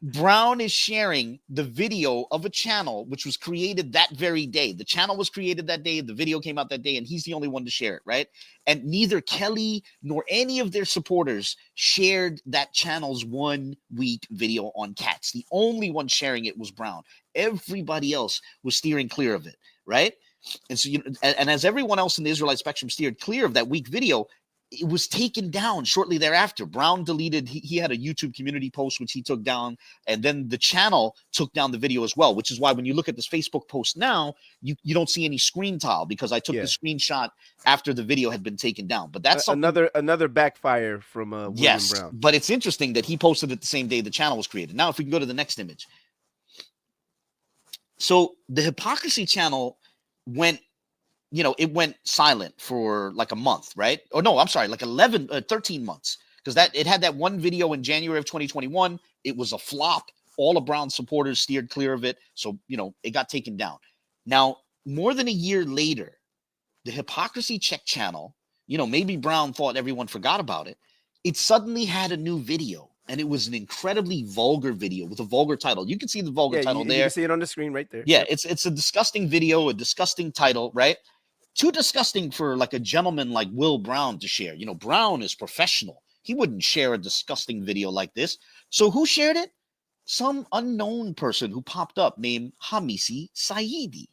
Brown is sharing the video of a channel which was created that very day. The channel was created that day, the video came out that day, and he's the only one to share it, right? And neither Kelly nor any of their supporters shared that channel's 1 week video on Katz. The only one sharing it was Brown. Everybody else was steering clear of it, right? And so, and as everyone else in the Israelite spectrum steered clear of that weak video, it was taken down shortly thereafter. Brown deleted, he had a YouTube community post, which he took down. And then the channel took down the video as well, which is why when you look at this Facebook post now, you don't see any screen tile because I took the screenshot after the video had been taken down. But that's another backfire from William Brown. But it's interesting that he posted it the same day the channel was created. Now, if we can go to the next image. So the Hypocrisy channel went, it went silent for like a month, right? Or no, I'm sorry, like 13 months. Because it had that one video in January of 2021. It was a flop. All of Brown's supporters steered clear of it. So, it got taken down. Now, more than a year later, the Hypocrisy Check channel, maybe Brown thought everyone forgot about it. It suddenly had a new video. And it was an incredibly vulgar video with a vulgar title. You can see the vulgar title there. You can see it on the screen right there. Yeah, it's a disgusting video, a disgusting title, right? Too disgusting for like a gentleman like Will Brown to share. Brown is professional. He wouldn't share a disgusting video like this. So who shared it? Some unknown person who popped up named Hamisi Saidi.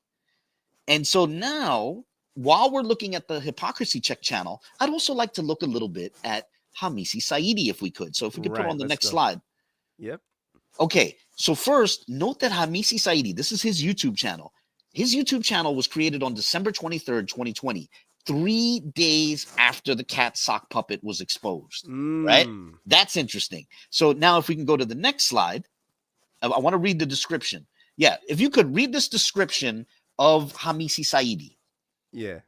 And so now, while we're looking at the Hypocrisy Check channel, I'd also like to look a little bit at Hamisi Saidi if we could. So if we could put on the next slide. Yep. Okay. So first, note that Hamisi Saidi, this is his YouTube channel. His YouTube channel was created on December 23rd, 2020, 3 days after the cat sock puppet was exposed, right? That's interesting. So now if we can go to the next slide, I want to read the description. Yeah, if you could read this description of Hamisi Saidi. Yeah.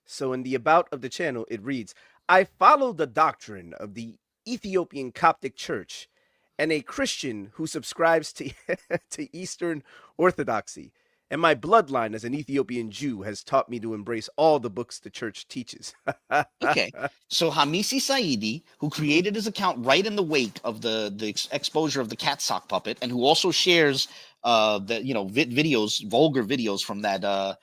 So in the about of the channel, it reads, I follow the doctrine of the Ethiopian Coptic Church and a Christian who subscribes to, to Eastern Orthodoxy. And my bloodline as an Ethiopian Jew has taught me to embrace all the books the church teaches. Okay. So Hamisi Saidi, who created his account right in the wake of the exposure of the cat sock puppet, and who also shares videos, vulgar videos from that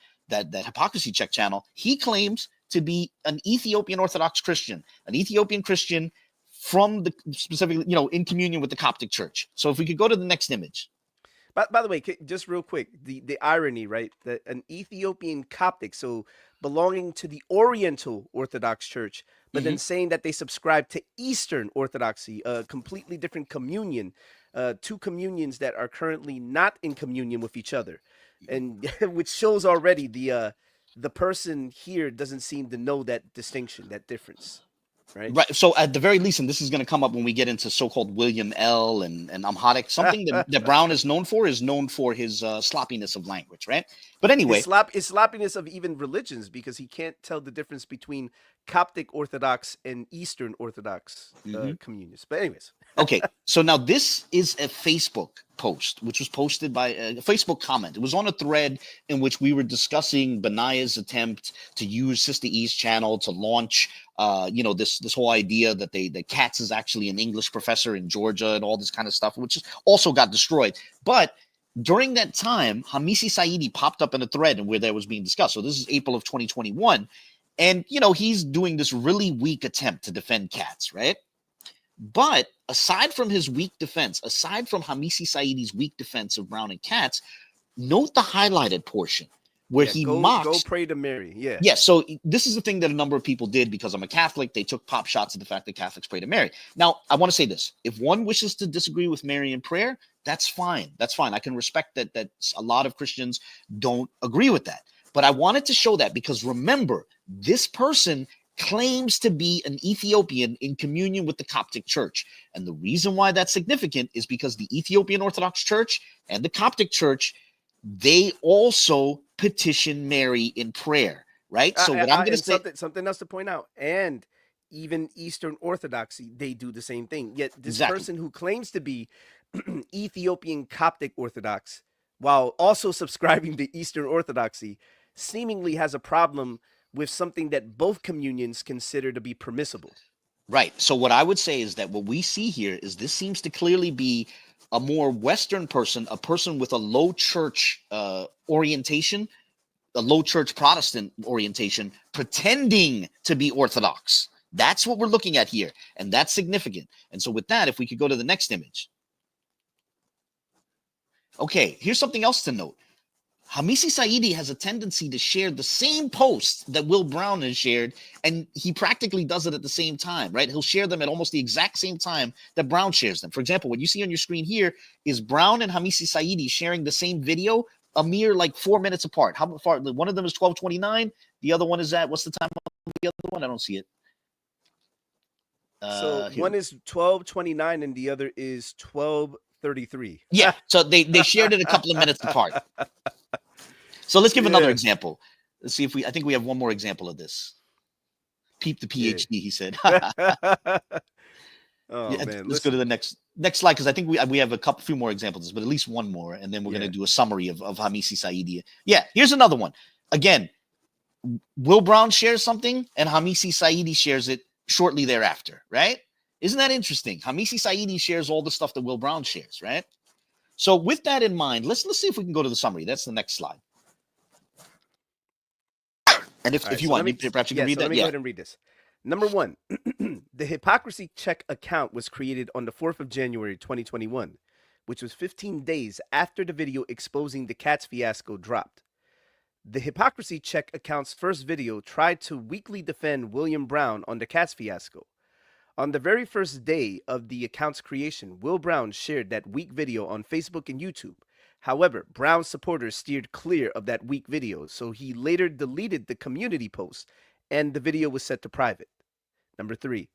Hypocrisy Check channel, he claims to be an Ethiopian Orthodox Christian, an Ethiopian Christian from the specifically, in communion with the Coptic Church. So if we could go to the next image. By the way, just real quick, the irony, right? That an Ethiopian Coptic, so belonging to the Oriental Orthodox Church, but then saying that they subscribe to Eastern Orthodoxy, a completely different communion, two communions that are currently not in communion with each other, and which shows already the person here doesn't seem to know that distinction, that difference. Right. So at the very least, and this is going to come up when we get into so-called William L. and Amharic, something that Brown is known for his sloppiness of language, right? But anyway, his sloppiness of even religions, because he can't tell the difference between Coptic Orthodox and Eastern Orthodox communions. But anyways. Okay, so now this is a Facebook post, which was posted by a Facebook comment. It was on a thread in which we were discussing Benayah's attempt to use Sista E's channel to launch, this whole idea that Katz is actually an English professor in Georgia and all this kind of stuff, which also got destroyed. But during that time, Hamisi Saidi popped up in a thread and where that was being discussed. So this is April of 2021. And, he's doing this really weak attempt to defend Katz, right? But aside from his weak defense, aside from Hamisi Saidi's weak defense of Brown and Katz, note the highlighted portion where he mocks. Go pray to Mary. Yeah. Yeah. So this is the thing that a number of people did because I'm a Catholic. They took pop shots at the fact that Catholics pray to Mary. Now, I want to say this. If one wishes to disagree with Mary in prayer, that's fine. That's fine. I can respect that a lot of Christians don't agree with that. But I wanted to show that because remember, this person claims to be an Ethiopian in communion with the Coptic Church. And the reason why that's significant is because the Ethiopian Orthodox Church and the Coptic Church, they also petition Mary in prayer, right? So what I'm going to say... Something else to point out, and even Eastern Orthodoxy, they do the same thing. Yet this person who claims to be Ethiopian Coptic Orthodox, while also subscribing to Eastern Orthodoxy, seemingly has a problem with something that both communions consider to be permissible. Right. So what I would say is that what we see here is this seems to clearly be a more Western person, a person with a low church orientation, a low church Protestant orientation, pretending to be Orthodox. That's what we're looking at here. And that's significant. And so with that, if we could go to the next image. Okay, here's something else to note. Hamisi Saidi has a tendency to share the same post that Will Brown has shared, and he practically does it at the same time, right? He'll share them at almost the exact same time that Brown shares them. For example, what you see on your screen here is Brown and Hamisi Saidi sharing the same video a mere like 4 minutes apart. How far? One of them is 12:29. The other one is at, what's the time on the other one? I don't see it. So one is 12:29 and the other is 12:33. Yeah, so they shared it a couple of minutes apart. So let's give another example. Let's see if I think we have one more example of this. Peep the PhD, he said. Oh yeah, man, let's go to the next slide, because I think we have a few more examples, but at least one more, and then we're going to do a summary of Hamisi Saidi. Yeah, here's another one. Again, Will Brown shares something, and Hamisi Saidi shares it shortly thereafter, right? Isn't that interesting? Hamisi Saidi shares all the stuff that Will Brown shares, right? So with that in mind, let's see if we can go to the summary. That's the next slide. And if you want, perhaps you can read that. Let me go ahead and read this. Number 1, the Hypocrisy Check account was created on the 4th of January, 2021, which was 15 days after the video exposing the Katz fiasco dropped. The Hypocrisy Check account's first video tried to weakly defend William Brown on the Katz fiasco. On the very first day of the account's creation, Will Brown shared that weak video on Facebook and YouTube. However, Brown's supporters steered clear of that weak video, so he later deleted the community post, and the video was set to private. Number 3,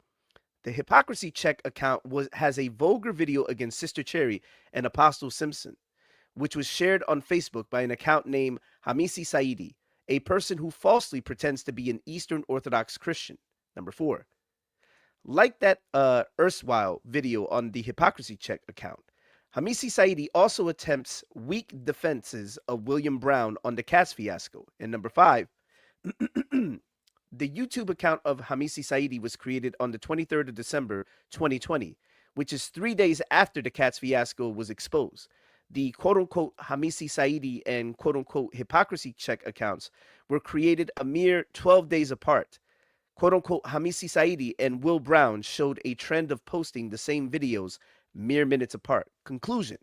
the Hypocrisy Check account has a vulgar video against Sister Cherry and Apostle Simpson, which was shared on Facebook by an account named Hamisi Saidi, a person who falsely pretends to be an Eastern Orthodox Christian. Number 4, like that erstwhile video on the Hypocrisy Check account, Hamisi Saidi also attempts weak defenses of William Brown on the Katz fiasco. And number 5, the YouTube account of Hamisi Saidi was created on the 23rd of December, 2020, which is 3 days after the Katz fiasco was exposed. The quote-unquote Hamisi Saidi and quote-unquote Hypocrisy Check accounts were created a mere 12 days apart. Quote-unquote Hamisi Saidi and Will Brown showed a trend of posting the same videos mere minutes apart. Conclusion: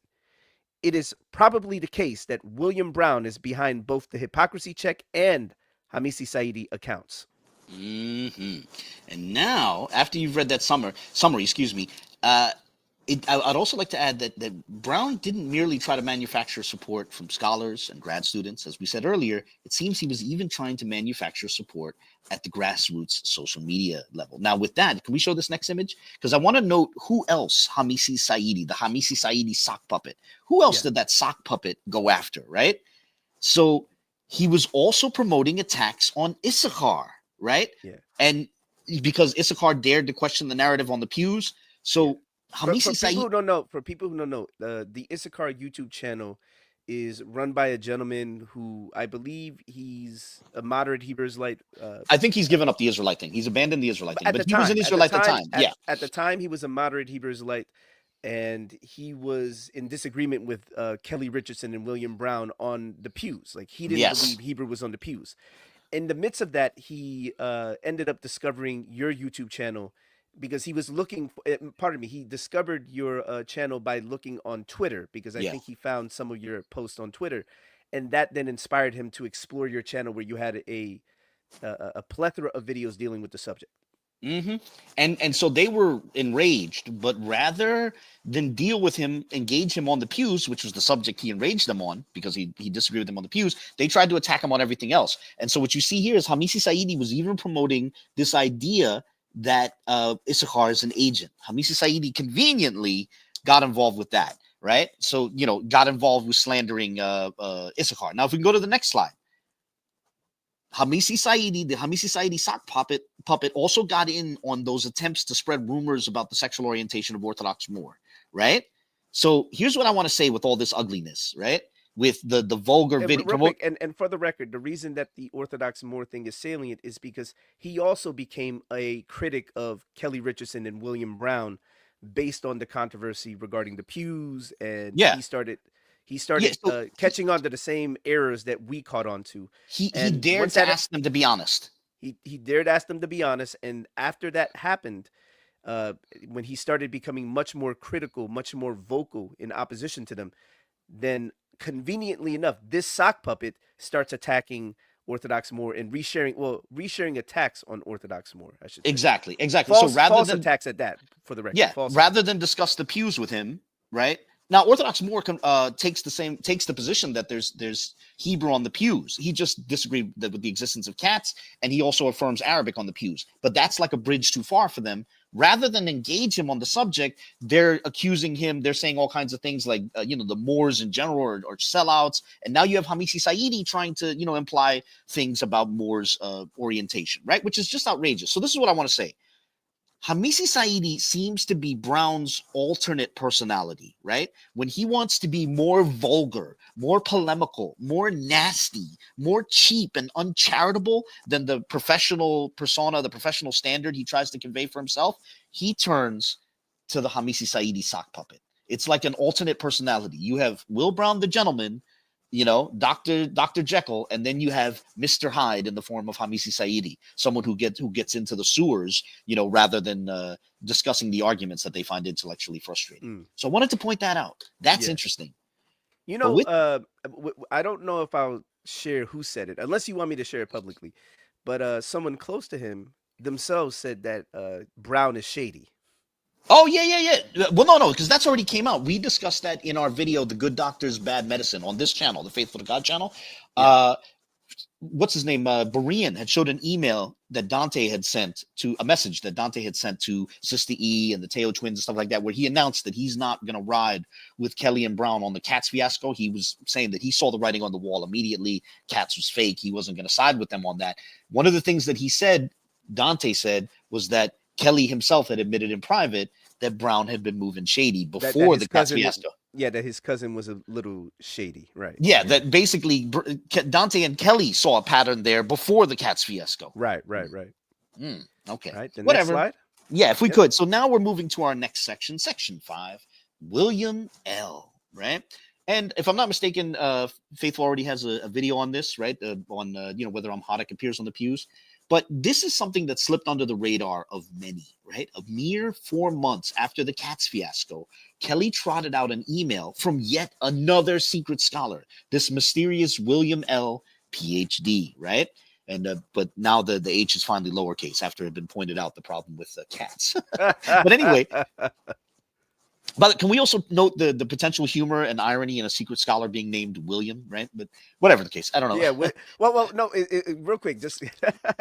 it is probably the case that William Brown is behind both the Hypocrisy Check and Hamisi Saidi accounts. And now, after you've read that summary, I'd also like to add that Brown didn't merely try to manufacture support from scholars and grad students. As we said earlier, it seems he was even trying to manufacture support at the grassroots social media level. Now, with that, can we show this next image? Because I want to note who else Hamisi Saidi, the Hamisi Saidi sock puppet, who else did that sock puppet go after, right? So he was also promoting attacks on Issachar, right? Yeah. And because Issachar dared to question the narrative on the pews, so Hamisi Saidi. For people who don't know, the Issachar YouTube channel is run by a gentleman who I believe he's a moderate Hebrew Israelite. I think he's given up the Israelite thing. He's abandoned the Israelite thing, but he was an Israelite at the time. At the time, he was a moderate Hebrew Israelite, and he was in disagreement with Kelly Richardson and William Brown on the pews. Like, he didn't believe Hebrew was on the pews. In the midst of that, he ended up discovering your YouTube channel because he was looking for, he discovered your channel by looking on Twitter, because I think he found some of your posts on Twitter, and that then inspired him to explore your channel, where you had a plethora of videos dealing with the subject. And so they were enraged, but rather than deal with him, engage him on the pews, which was the subject he enraged them on because he disagreed with them on the pews, they tried to attack him on everything else. And so what you see here is Hamisi Saidi was even promoting this idea that Issachar is an agent. Hamisi Saidi conveniently got involved with that, right? So, got involved with slandering Issachar. Now, if we can go to the next slide. Hamisi Saidi, the Hamisi Saidi sock puppet also got in on those attempts to spread rumors about the sexual orientation of Orthodox Moreh, right? So here's what I want to say with all this ugliness, right? With the vulgar video. And for the record, the reason that the Orthodox Moreh thing is salient is because he also became a critic of Kelly Richardson and William Brown based on the controversy regarding the pews, and he started catching on to the same errors that we caught on to. He dared to ask them to be honest. He dared ask them to be honest, and after that happened, when he started becoming much more critical, much more vocal in opposition to them, then conveniently enough, this sock puppet starts attacking Orthodox Moreh and resharing attacks on Orthodox Moreh, I should say. Exactly. False, So rather false than attacks at that, for the record. yeah, False rather attacks. than discuss the pews with him, right? Now, Orthodox Moreh takes the position that there's Hebrew on the pews. He just disagreed with the existence of Katz, and he also affirms Arabic on the pews. But that's like a bridge too far for them. Rather than engage him on the subject, they're accusing him. They're saying all kinds of things like, the Moors in general are sellouts. And now you have Hamisi Saidi trying to, imply things about Moors' orientation, right? Which is just outrageous. So this is what I want to say. Hamisi Saidi seems to be Brown's alternate personality, right? When he wants to be more vulgar, more polemical, more nasty, more cheap and uncharitable than the professional persona, the professional standard he tries to convey for himself, he turns to the Hamisi Saidi sock puppet. It's like an alternate personality. You have Will Brown, the gentleman, Dr. Jekyll, and then you have Mr. Hyde in the form of Hamisi Saidi, someone who gets into the sewers, rather than discussing the arguments that they find intellectually frustrating. So I wanted to point that out. That's interesting. I don't know if I'll share who said it, unless you want me to share it publicly, but someone close to him themselves said that Brown is shady. Oh, yeah. Well, no, because that's already came out. We discussed that in our video, The Good Doctor's Bad Medicine, on this channel, the Faithful to God channel. Yeah. What's his name? Berean had showed an email that Dante had sent to a message that Dante had sent to Sista E and the Teo twins and stuff like that, where he announced that he's not going to ride with Kelly and Brown on the Katz fiasco. He was saying that he saw the writing on the wall immediately. Katz was fake. He wasn't going to side with them on that. One of the things that he said, Dante said, was that Kelly himself had admitted in private that Brown had been moving shady before the Katz fiasco. Yeah, that his cousin was a little shady, right? Yeah, that basically Dante and Kelly saw a pattern there before the Katz fiasco. Right. Okay. Right, whatever. Next slide? Yeah, if we could. So now we're moving to our next section, section 5, William L. Right? And if I'm not mistaken, Faithful already has a video on this, right? On whether Amharic appears on the pews. But this is something that slipped under the radar of many, right? A mere 4 months after the Katz fiasco, Kelly trotted out an email from yet another secret scholar, this mysterious William L., PhD, right? And but now the H is finally lowercase after it had been pointed out the problem with Katz. But anyway, but can we also note the potential humor and irony in a secret scholar being named William, right? But whatever the case, I don't know. Yeah, well, no, real quick, just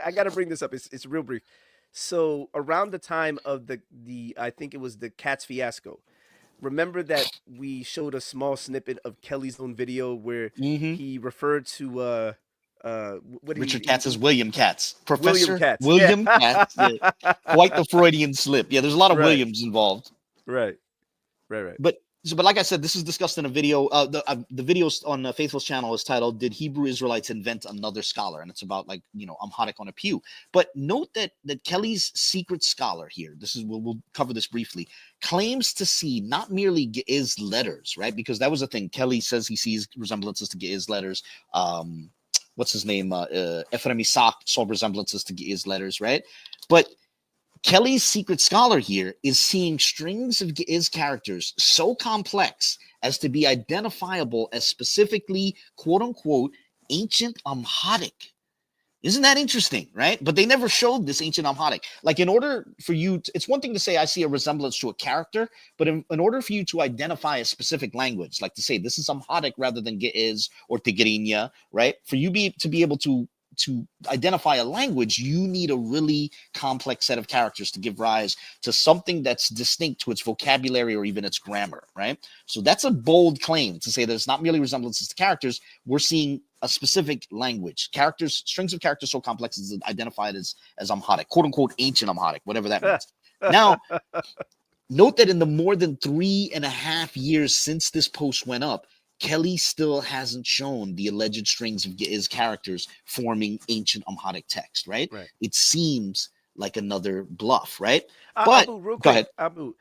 I got to bring this up. It's real brief. So around the time of the I think it was the Katz fiasco, remember that we showed a small snippet of Kelly's own video where he referred to Richard Katz as William Katz, Professor William Katz. William Katz. Yeah. Quite the Freudian slip. Yeah, there's a lot of Williams involved. Right. But like I said, this is discussed in a video. The video on Faithful's channel is titled "Did Hebrew Israelites Invent Another Scholar?" And it's about Amharic on a pew. But note that Kelly's secret scholar here, we'll cover this briefly, claims to see not merely Ge'ez letters, right? Because that was a thing. Kelly says he sees resemblances to Ge'ez letters. What's his name? Ephraim Isaac saw resemblances to Ge'ez letters, right? But Kelly's secret scholar here is seeing strings of Ge'ez characters so complex as to be identifiable as specifically, quote unquote, ancient Amharic. Isn't that interesting, right? But they never showed this ancient Amharic. Like, in order for you, it's one thing to say I see a resemblance to a character, but in order for you to identify a specific language, like to say this is Amharic rather than Ge'ez or Tigrinya, right? For you to be able to identify a language, you need a really complex set of characters to give rise to something that's distinct to its vocabulary or even its grammar, right? So that's a bold claim to say that it's not merely resemblances to characters. We're seeing a specific language, strings of characters so complex as identified as Amharic, quote unquote, ancient Amharic, whatever that means. Now, note that in the more than 3.5 years since this post went up, Kelly still hasn't shown the alleged strings of Ge'ez characters forming ancient Amharic text, right? It seems like another bluff, right? But Abu, real quick, go ahead. Abu,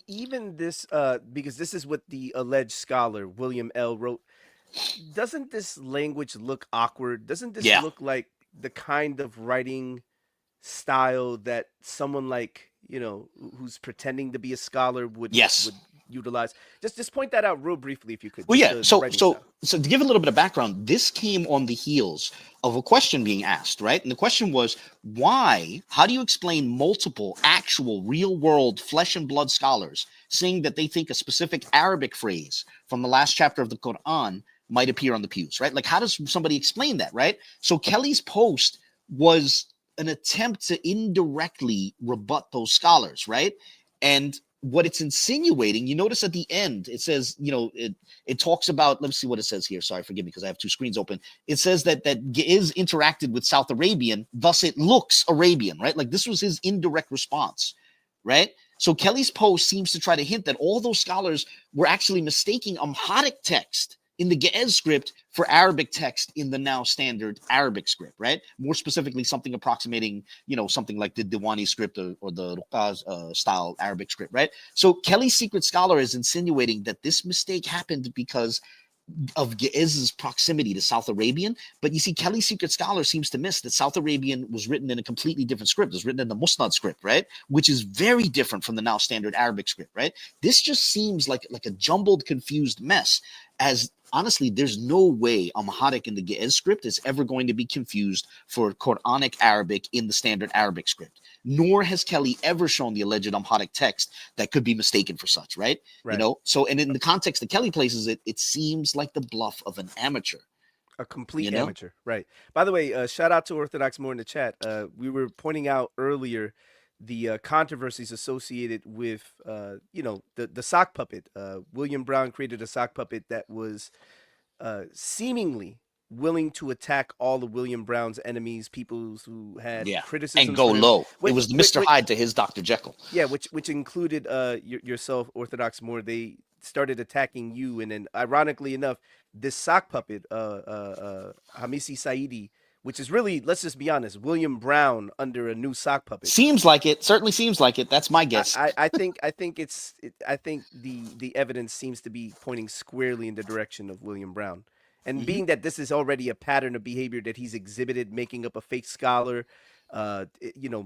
even this, because this is what the alleged scholar William L. wrote. Doesn't this language look awkward? Doesn't this look like the kind of writing style that someone like who's pretending to be a scholar would utilize. Just point that out real briefly, if you could. Well, just yeah. the So, writing so, style. so to give a little bit of background, this came on the heels of a question being asked, right? And the question was, why? How do you explain multiple actual, real-world, flesh and blood scholars saying that they think a specific Arabic phrase from the last chapter of the Quran might appear on the pews, right? Like, how does somebody explain that, right? So Kelly's post was an attempt to indirectly rebut those scholars, right? And what it's insinuating, you notice at the end, it says, it talks about, let's see what it says here. Sorry, forgive me, because I have two screens open. It says that Ge'ez interacted with South Arabian, thus it looks Arabian, right? Like, this was his indirect response, right? So Kelly's post seems to try to hint that all those scholars were actually mistaking Amharic text in the Ge'ez script for Arabic text in the now standard Arabic script, right? More specifically, something approximating, something like the Diwani script or the Ruqaz style Arabic script, right? So Kelly's secret scholar is insinuating that this mistake happened because of Ge'ez's proximity to South Arabian. But you see, Kelly's secret scholar seems to miss that South Arabian was written in a completely different script. It was written in the Musnad script, right? Which is very different from the now standard Arabic script, right? This just seems like a jumbled, confused mess, as honestly, there's no way Amharic in the Ge'ez script is ever going to be confused for Quranic Arabic in the standard Arabic script. Nor has Kelly ever shown the alleged Amharic text that could be mistaken for such, right? So, and in the context that Kelly places it, it seems like the bluff of an amateur. A complete amateur, right? By the way, shout out to Orthodox More in the chat. We were pointing out earlier the controversies associated with, the sock puppet. William Brown created a sock puppet that was seemingly willing to attack all of William Brown's enemies, people who had criticism and go low. It was Mr. Hyde to his Dr. Jekyll. Yeah, which included yourself, Orthodox More. They started attacking you, and then ironically enough, this sock puppet, Hamisi Saidi, which is really, let's just be honest, William Brown under a new sock puppet. Seems like it. Certainly seems like it. That's my guess. I think the evidence seems to be pointing squarely in the direction of William Brown. And being that this is already a pattern of behavior that he's exhibited, making up a fake scholar,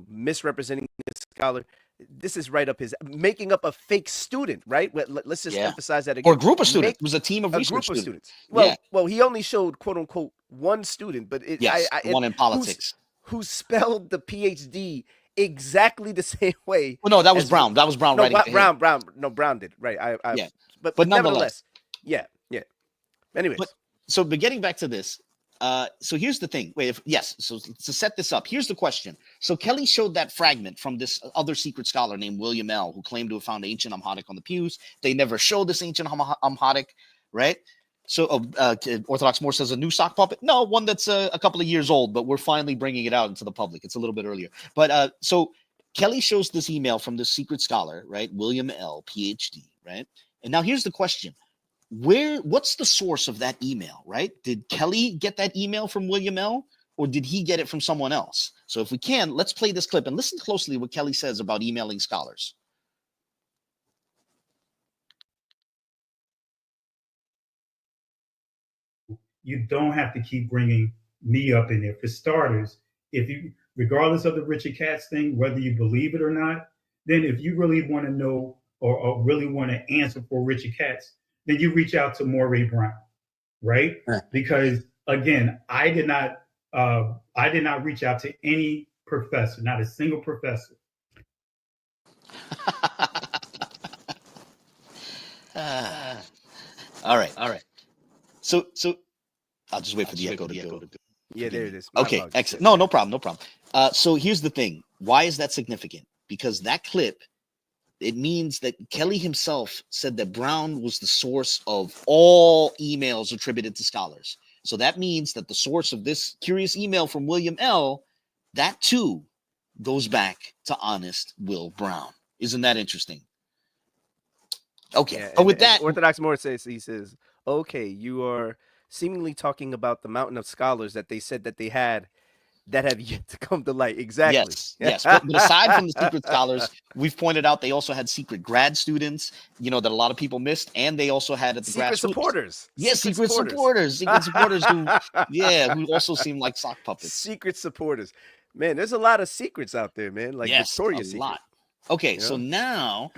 misrepresenting the scholar, this is right up his, making up a fake student, right? Let's just emphasize that again. Or a group of students. It was a team of research students. Well, he only showed, quote unquote, one student, but one in politics. Who spelled the PhD exactly the same way. Well, no, that was Brown. That was Brown writing. Brown did, right? But nonetheless. Yeah. Anyways. But getting back to this, so here's the thing. So to set this up, here's the question. So Kelly showed that fragment from this other secret scholar named William L., who claimed to have found ancient Amharic on the pews. They never showed this ancient Amharic, right? So Orthodox More says a new sock puppet. No, one that's a couple of years old, but we're finally bringing it out into the public. It's a little bit earlier. But so Kelly shows this email from this secret scholar, right? William L., PhD, right? And now here's the question. What's the source of that email, right? Did Kelly get that email from William L., or did he get it from someone else? So if we can, let's play this clip and listen closely what Kelly says about emailing scholars. You don't have to keep bringing me up in there. For starters, regardless of the Richard Katz thing, whether you believe it or not, then if you really want to know or really want to answer for Richard Katz, then you reach out to Moreh Brown, right? Because again, I did not reach out to any professor, not a single professor. All right. So I'll just wait for the echo to go. Yeah, there it is. Okay, excellent. No problem. So here's the thing. Why is that significant? Because that clip, it means that Kelly himself said that Brown was the source of all emails attributed to scholars. So that means that the source of this curious email from William L., that too goes back to honest Will Brown. Isn't that interesting? Okay. Yeah, but with that, Orthodox More says, okay, you are seemingly talking about the mountain of scholars that they said that they had that have yet to come to light. Exactly. Yes. But aside from the secret scholars, we've pointed out they also had secret grad students, that a lot of people missed, and they also had at the secret supporters. Yes, secret supporters who also seem like sock puppets. Secret supporters. Man, there's a lot of secrets out there, man. Like Victoria's Secret. Lot. Okay, so now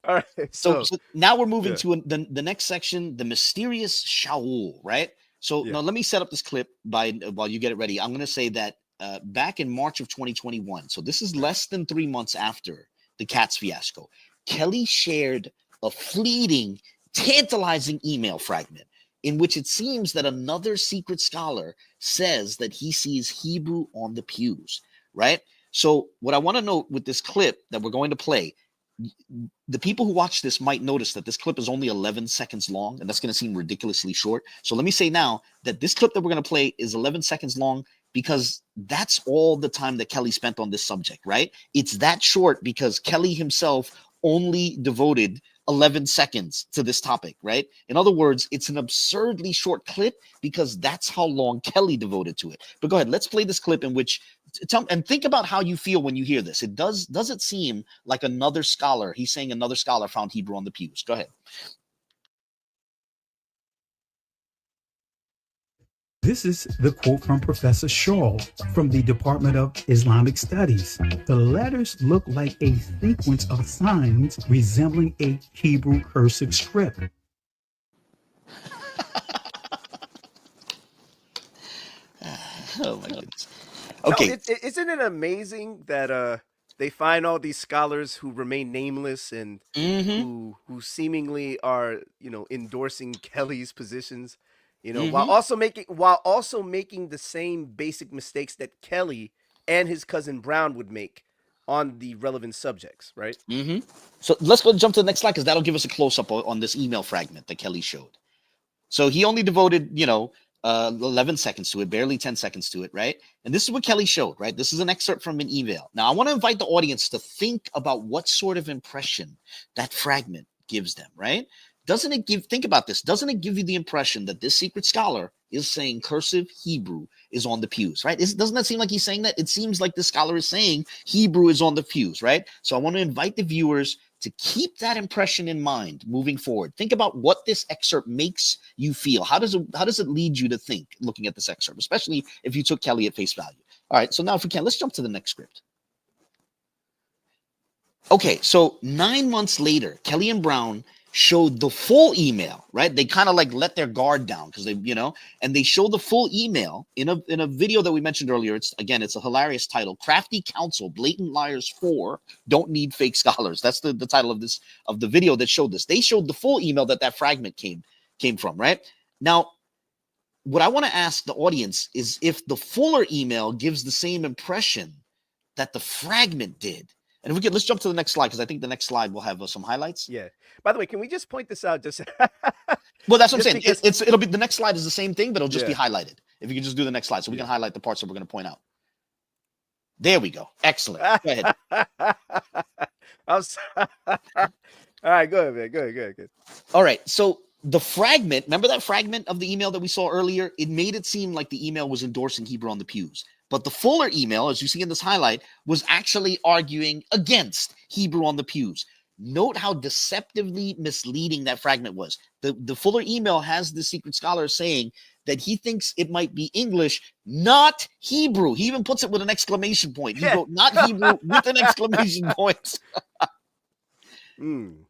All right. So now we're moving yeah. to the next section, the mysterious Shaul, right? So Yeah. now let me set up this clip while you get it ready. I'm going to say that back in March of 2021, so this is less than 3 months after the Katz fiasco, Kelly shared a fleeting, tantalizing email fragment in which it seems that another secret scholar says that he sees Hebrew on the pews, right? So what I want to note with this clip that we're going to play, the people who watch this might notice that this clip is only 11 seconds long, and that's going to seem ridiculously short. So let me say now that this clip that we're going to play is 11 seconds long because that's all the time that Kelly spent on this subject, right? It's that short because Kelly himself only devoted 11 seconds to this topic, right? In other words, it's an absurdly short clip because that's how long Kelly devoted to it. But go ahead, let's play this clip in which tell and think about how you feel when you hear this. Does it seem like another scholar? He's saying another scholar found Hebrew on the pews. Go ahead. This is the quote from Professor Shaul from the Department of Islamic Studies. The letters look like a sequence of signs resembling a Hebrew cursive script. Oh my goodness. Okay. No, isn't it amazing that they find all these scholars who remain nameless and who seemingly are, endorsing Kelly's positions, while also making the same basic mistakes that Kelly and his cousin Brown would make on the relevant subjects, right? So let's go jump to the next slide because that'll give us a close-up on this email fragment that Kelly showed. So he only devoted, 11 seconds to it, barely 10 seconds to it, right? And this is what Kelly showed, right? This is an excerpt from an email. Now, I want to invite the audience to think about what sort of impression that fragment gives them, right? Think about this. Doesn't it give you the impression that this secret scholar is saying cursive Hebrew is on the pews, right? Doesn't that seem like he's saying that? It seems like the scholar is saying Hebrew is on the pews, right? So I want to invite the viewers to keep that impression in mind moving forward. Think about what this excerpt makes you feel. How does it lead you to think looking at this excerpt, especially if you took Kelly at face value? All right, so now if we can, let's jump to the next script. Okay, so 9 months later, Kelly and Brown showed the full email, right? They kind of like let their guard down because they, and they show the full email in a video that we mentioned earlier. It's a hilarious title, CRAFTY COUNSEL, Blatant Liars 4 Don't Need Fake Scholars. That's the title of the video that showed this. They showed the full email that fragment came from, right? Now, what I want to ask the audience is if the fuller email gives the same impression that the fragment did. And if we could, let's jump to the next slide because I think the next slide will have some highlights. Yeah. By the way, can we just point this out? Just well, that's what I'm saying. It'll be the next slide is the same thing, but it'll just be highlighted. If you can just do the next slide, so we can highlight the parts that we're going to point out. There we go. Excellent. Go ahead. All right, go ahead, man. Go ahead. All right. So the fragment, remember that fragment of the email that we saw earlier? It made it seem like the email was endorsing Hebrew on the pews. But the fuller email, as you see in this highlight, was actually arguing against Hebrew on the pews. Note how deceptively misleading that fragment was. The fuller email has the secret scholar saying that he thinks it might be English, not Hebrew. He even puts it with an exclamation point. He wrote not Hebrew with an exclamation point.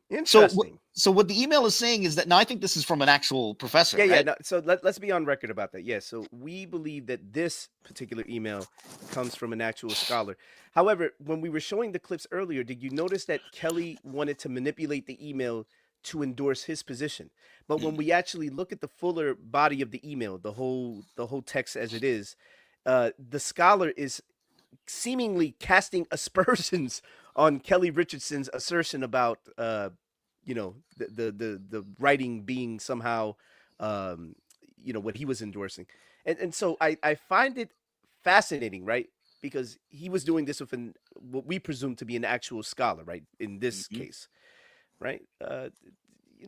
Interesting. So what the email is saying is that, now I think this is from an actual professor. Yeah, right? yeah. No, so let's be on record about that. Yeah, so we believe that this particular email comes from an actual scholar. However, when we were showing the clips earlier, did you notice that Kelly wanted to manipulate the email to endorse his position? But when we actually look at the fuller body of the email, the whole text as it is, the scholar is seemingly casting aspersions on Kelly Richardson's assertion about the writing being somehow what he was endorsing. And so I find it fascinating, right? Because he was doing this with what we presume to be an actual scholar, right? In this case, right?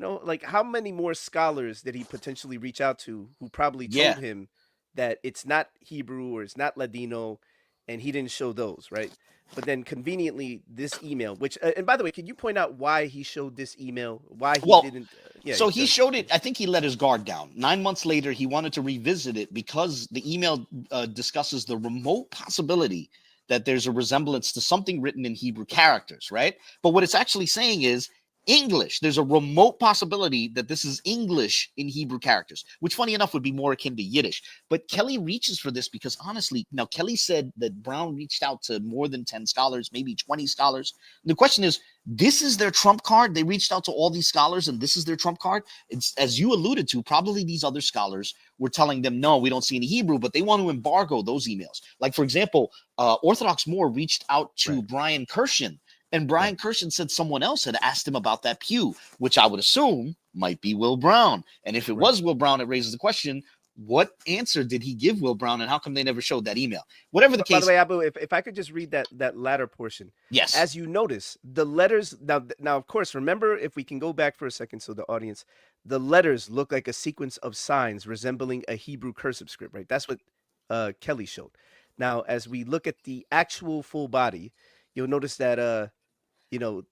Like how many more scholars did he potentially reach out to who probably told him that it's not Hebrew or it's not Ladino, and he didn't show those, right? But then conveniently, this email, which, and by the way, can you point out why he showed this email? Why he didn't? So he showed it. I think he let his guard down. 9 months later, he wanted to revisit it because the email discusses the remote possibility that there's a resemblance to something written in Hebrew characters, right? But what it's actually saying is English. There's a remote possibility that this is English in Hebrew characters, which funny enough would be more akin to Yiddish. But Kelly reaches for this because honestly, now Kelly said that Brown reached out to more than 10 scholars, maybe 20 scholars. The question is, this is their trump card. They reached out to all these scholars and this is their trump card. It's, as you alluded to, probably these other scholars were telling them, no, we don't see any Hebrew, but they want to embargo those emails. Like, for example, Orthodox Moreh reached out to Brian Kirshen. And Brian Kirshen said someone else had asked him about that pew, which I would assume might be Will Brown. And if it was Will Brown, it raises the question, what answer did he give Will Brown, and how come they never showed that email? Whatever the case. By the way, Abu, if I could just read that latter portion. Yes. As you notice, the letters, now, of course, remember, if we can go back for a second so the audience, the letters look like a sequence of signs resembling a Hebrew cursive script, right? That's what Kelly showed. Now, as we look at the actual full body, you'll notice that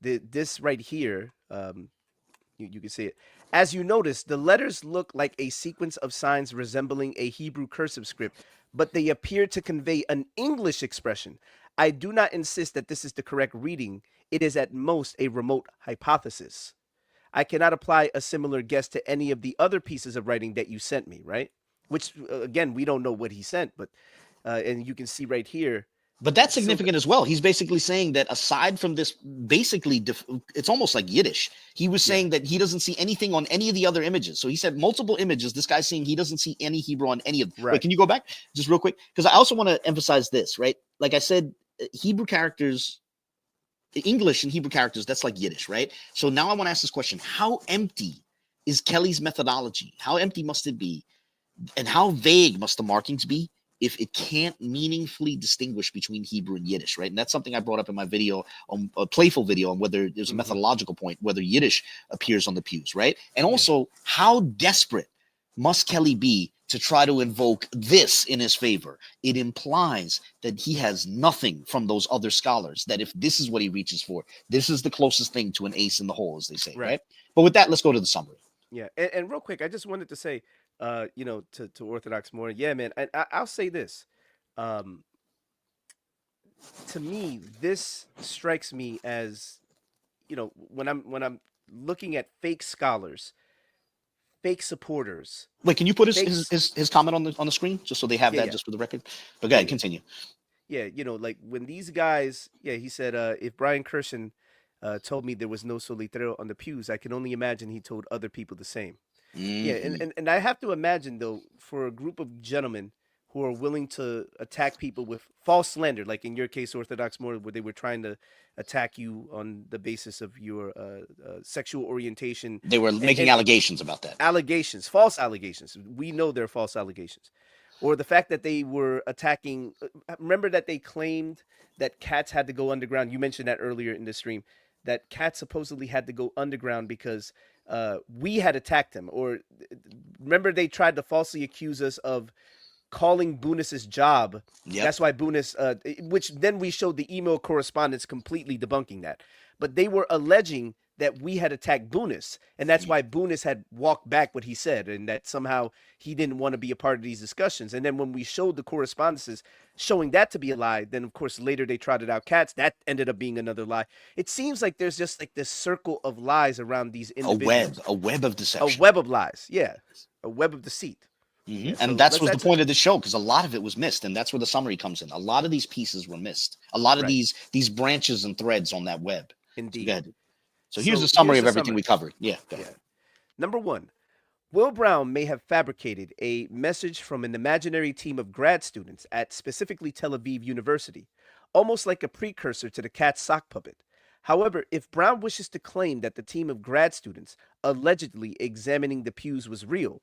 this right here, you can see it. As you notice, the letters look like a sequence of signs resembling a Hebrew cursive script, but they appear to convey an English expression. I do not insist that this is the correct reading. It is at most a remote hypothesis. I cannot apply a similar guess to any of the other pieces of writing that you sent me, right? Which, again, we don't know what he sent, but and you can see right here. But that's significant as well. He's basically saying that aside from this, basically, it's almost like Yiddish. He was saying that he doesn't see anything on any of the other images. So he said multiple images. This guy's saying he doesn't see any Hebrew on any of them. Wait, can you go back just real quick? Because I also want to emphasize this, right? Like I said, Hebrew characters, English and Hebrew characters, that's like Yiddish, right? So now I want to ask this question. How empty is Kelly's methodology? How empty must it be? And how vague must the markings be if it can't meaningfully distinguish between Hebrew and Yiddish, right? And that's something I brought up in my video, on a playful video, on whether there's a methodological point, whether Yiddish appears on the pews, right? And also, how desperate must Kelly be to try to invoke this in his favor? It implies that he has nothing from those other scholars, that if this is what he reaches for, this is the closest thing to an ace in the hole, as they say, right? But with that, let's go to the summary. Yeah, and real quick, I just wanted to say, to Orthodox Moreh, yeah, man, I'll say this. To me, this strikes me as, when I'm looking at fake scholars, fake supporters. Wait, can you put his comment on the screen just so they have that just for the record? But go ahead, continue. Yeah, like when these guys, he said, if Brian Kirshen told me there was no solitrero on the pews, I can only imagine he told other people the same. Yeah, and I have to imagine, though, for a group of gentlemen who are willing to attack people with false slander, like in your case, Orthodox Moreh, where they were trying to attack you on the basis of your sexual orientation. They were making allegations about that. Allegations, false allegations. We know they're false allegations. Or the fact that they were attacking, remember that they claimed that Katz had to go underground. You mentioned that earlier in the stream, that Katz supposedly had to go underground because we had attacked him. Or remember they tried to falsely accuse us of calling Bunis's job. That's why Bunis, which then we showed the email correspondence completely debunking that. But they were alleging that we had attacked Bunis, and that's why Bunis had walked back what he said, and that somehow he didn't want to be a part of these discussions. And then when we showed the correspondences showing that to be a lie, then of course later they trotted out Katz. That ended up being another lie. It seems like there's just like this circle of lies around these individuals. A web of deception. A web of lies, a web of deceit. Yeah, and that was the point of the show, because a lot of it was missed, and that's where the summary comes in. A lot of these pieces were missed. A lot of these branches and threads on that web. Indeed. So here's a summary of everything we covered. Yeah. Number one, Will Brown may have fabricated a message from an imaginary team of grad students at specifically Tel Aviv University, almost like a precursor to the Katz sock puppet. However, if Brown wishes to claim that the team of grad students allegedly examining the pews was real,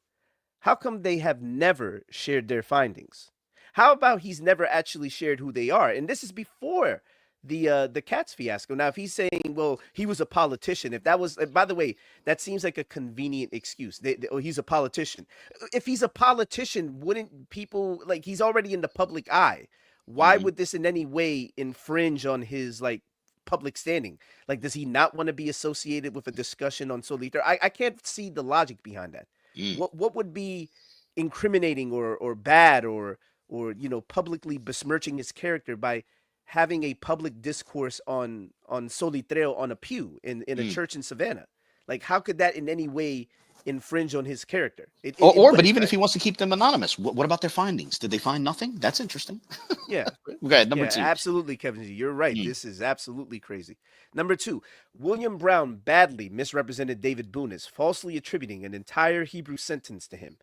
how come they have never shared their findings? How about he's never actually shared who they are? And this is before the Katz fiasco. Now, if he's saying, well, he was a politician, if that was, by the way, that seems like a convenient excuse. He's a politician. If he's a politician, wouldn't people, like, he's already in the public eye. Why would this in any way infringe on his, like, public standing? Like, does he not want to be associated with a discussion on Soliter? I can't see the logic behind that. What would be incriminating or bad or publicly besmirching his character by having a public discourse on Solitreo on a pew in a church in Savannah. Like, how could that in any way infringe on his character? It But wouldn't, even if right? he wants to keep them anonymous, what about their findings? Did they find nothing? That's interesting. Yeah. Okay, number Yeah, two. absolutely, Kevin G. You're right. Mm. This is absolutely crazy. Number two, William Brown badly misrepresented David Bunis, falsely attributing an entire Hebrew sentence to him.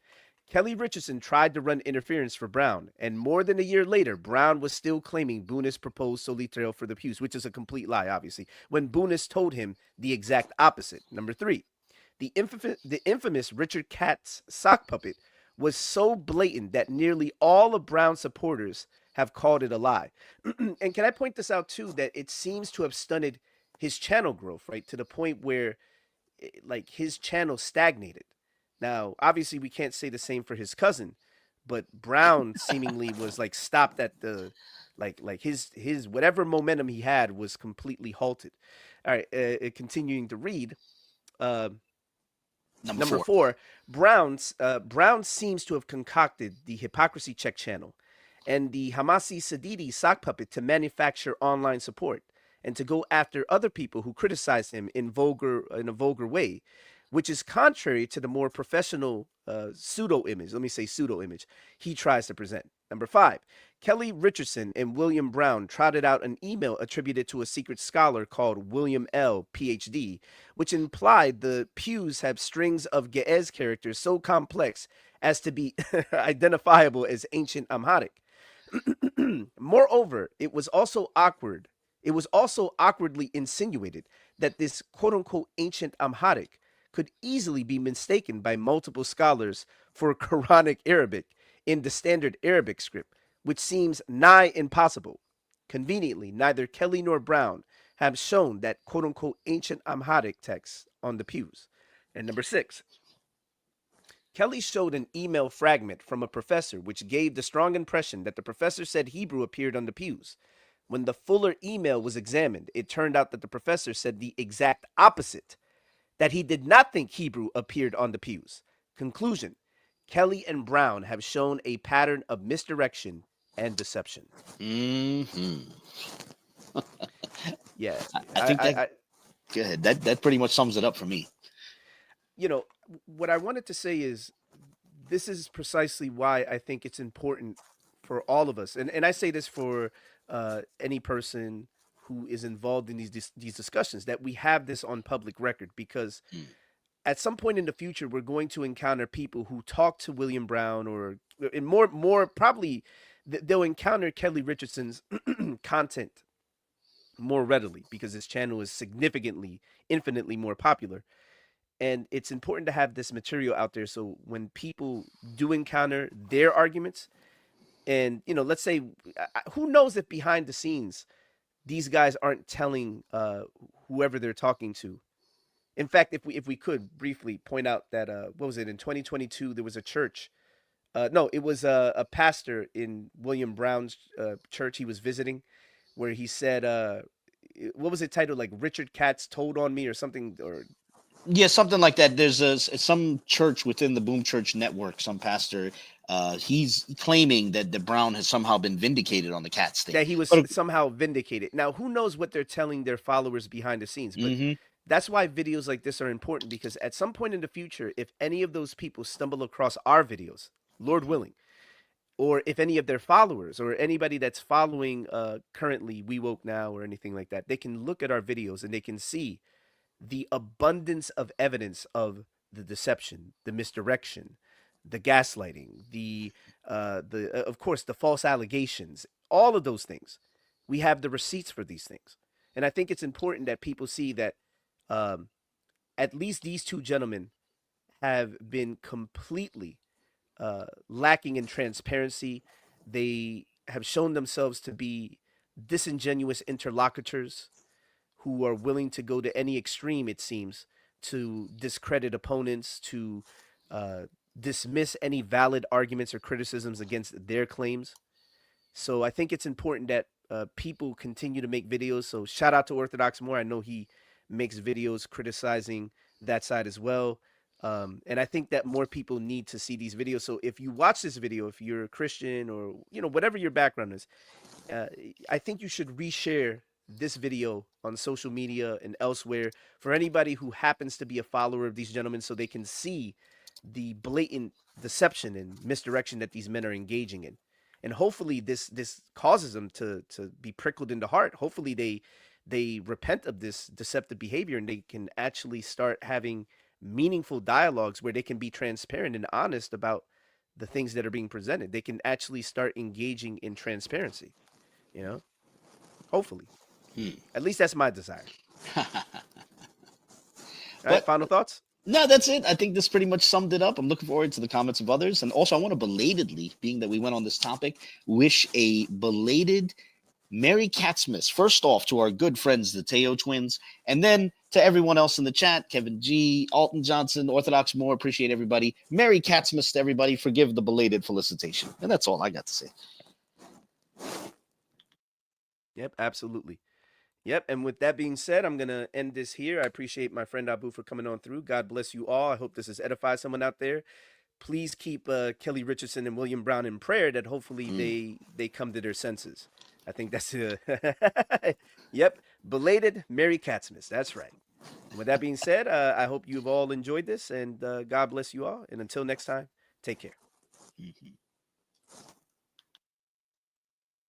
Kelly Richardson tried to run interference for Brown, and more than a year later, Brown was still claiming Bunis proposed Solitreo for the pews, which is a complete lie, obviously, when Bunis told him the exact opposite. Number three, the infamous Richard Katz sock puppet was so blatant that nearly all of Brown's supporters have called it a lie. And can I point this out too, that it seems to have stunted his channel growth, right? To the point where like his channel stagnated. Now, obviously we can't say the same for his cousin, but Brown seemingly was like stopped at the like his whatever momentum he had was completely halted. All right, continuing to read, Number four, Brown seems to have concocted the Hypocrisy check channel and the Hamisi Saidi sock puppet to manufacture online support and to go after other people who criticize him in a vulgar way, which is contrary to the more professional pseudo image he tries to present. Number five, Kelly Richardson and William Brown trotted out an email attributed to a secret scholar called William L., PhD, which implied the Pews have strings of Ge'ez characters so complex as to be identifiable as ancient Amharic. Moreover, it was also awkwardly insinuated that this quote-unquote ancient Amharic could easily be mistaken by multiple scholars for Quranic Arabic in the standard Arabic script, which seems nigh impossible. Conveniently, neither Kelly nor Brown have shown that quote-unquote ancient Amharic text on the pews. And number six, Kelly showed an email fragment from a professor which gave the strong impression that the professor said Hebrew appeared on the pews. When the fuller email was examined, it turned out that the professor said the exact opposite, that he did not think Hebrew appeared on the pews. Conclusion, Kelly and Brown have shown a pattern of misdirection and deception. Mm-hmm. Yeah. I think go ahead. That pretty much sums it up for me. You know, what I wanted to say is this is precisely why I think it's important for all of us. And I say this for any person who is involved in these discussions, that we have this on public record, because at some point in the future, we're going to encounter people who talk to William Brown, or and more probably they'll encounter Kelly Richardson's content more readily because his channel is infinitely more popular. And it's important to have this material out there so when people do encounter their arguments, and let's say, who knows if behind the scenes these guys aren't telling whoever they're talking to. In fact, if we could briefly point out that what was it, in 2022 there was a church. No, it was a pastor in William Brown's church he was visiting, where he said, what was it titled, like Richard Katz told on me or something, or yeah, something like that. There's some church within the Boom Church network, some pastor, he's claiming that the Brown has somehow been vindicated on the Katz thing. That he was somehow vindicated. Now, who knows what they're telling their followers behind the scenes, but that's why videos like this are important, because at some point in the future, if any of those people stumble across our videos, Lord willing, or if any of their followers or anybody that's following currently We Woke Now or anything like that, they can look at our videos and they can see the abundance of evidence of the deception, the misdirection, the gaslighting, the of course the false allegations, all of those things. We have the receipts for these things, and I think it's important that people see that at least these two gentlemen have been completely lacking in transparency. They have shown themselves to be disingenuous interlocutors who are willing to go to any extreme, it seems, to discredit opponents, to dismiss any valid arguments or criticisms against their claims. So I think it's important that people continue to make videos. So shout out to Orthodox More. I know he makes videos criticizing that side as well. And I think that more people need to see these videos. So if you watch this video, if you're a Christian or, whatever your background is, I think you should reshare this video on social media and elsewhere for anybody who happens to be a follower of these gentlemen, so they can see the blatant deception and misdirection that these men are engaging in. And hopefully this causes them to be prickled in the heart. Hopefully they repent of this deceptive behavior, and they can actually start having meaningful dialogues where they can be transparent and honest about the things that are being presented. They can actually start engaging in transparency, you know? Hopefully. At least that's my desire. All right, final thoughts? No, that's it. I think this pretty much summed it up. I'm looking forward to the comments of others. And also, I want to belatedly, being that we went on this topic, wish a belated Merry Catsmas. First off, to our good friends, the Teo twins, and then to everyone else in the chat, Kevin G, Alton Johnson, Orthodox Moore, appreciate everybody. Merry Catsmas to everybody. Forgive the belated felicitation. And that's all I got to say. Yep, absolutely. Yep, and with that being said, I'm going to end this here. I appreciate my friend Abu for coming on through. God bless you all. I hope this has edified someone out there. Please keep Kelly Richardson and William Brown in prayer that hopefully they come to their senses. I think that's yep, belated Merry Catsmas. That's right. And with that being said, I hope you've all enjoyed this, and God bless you all. And until next time, take care.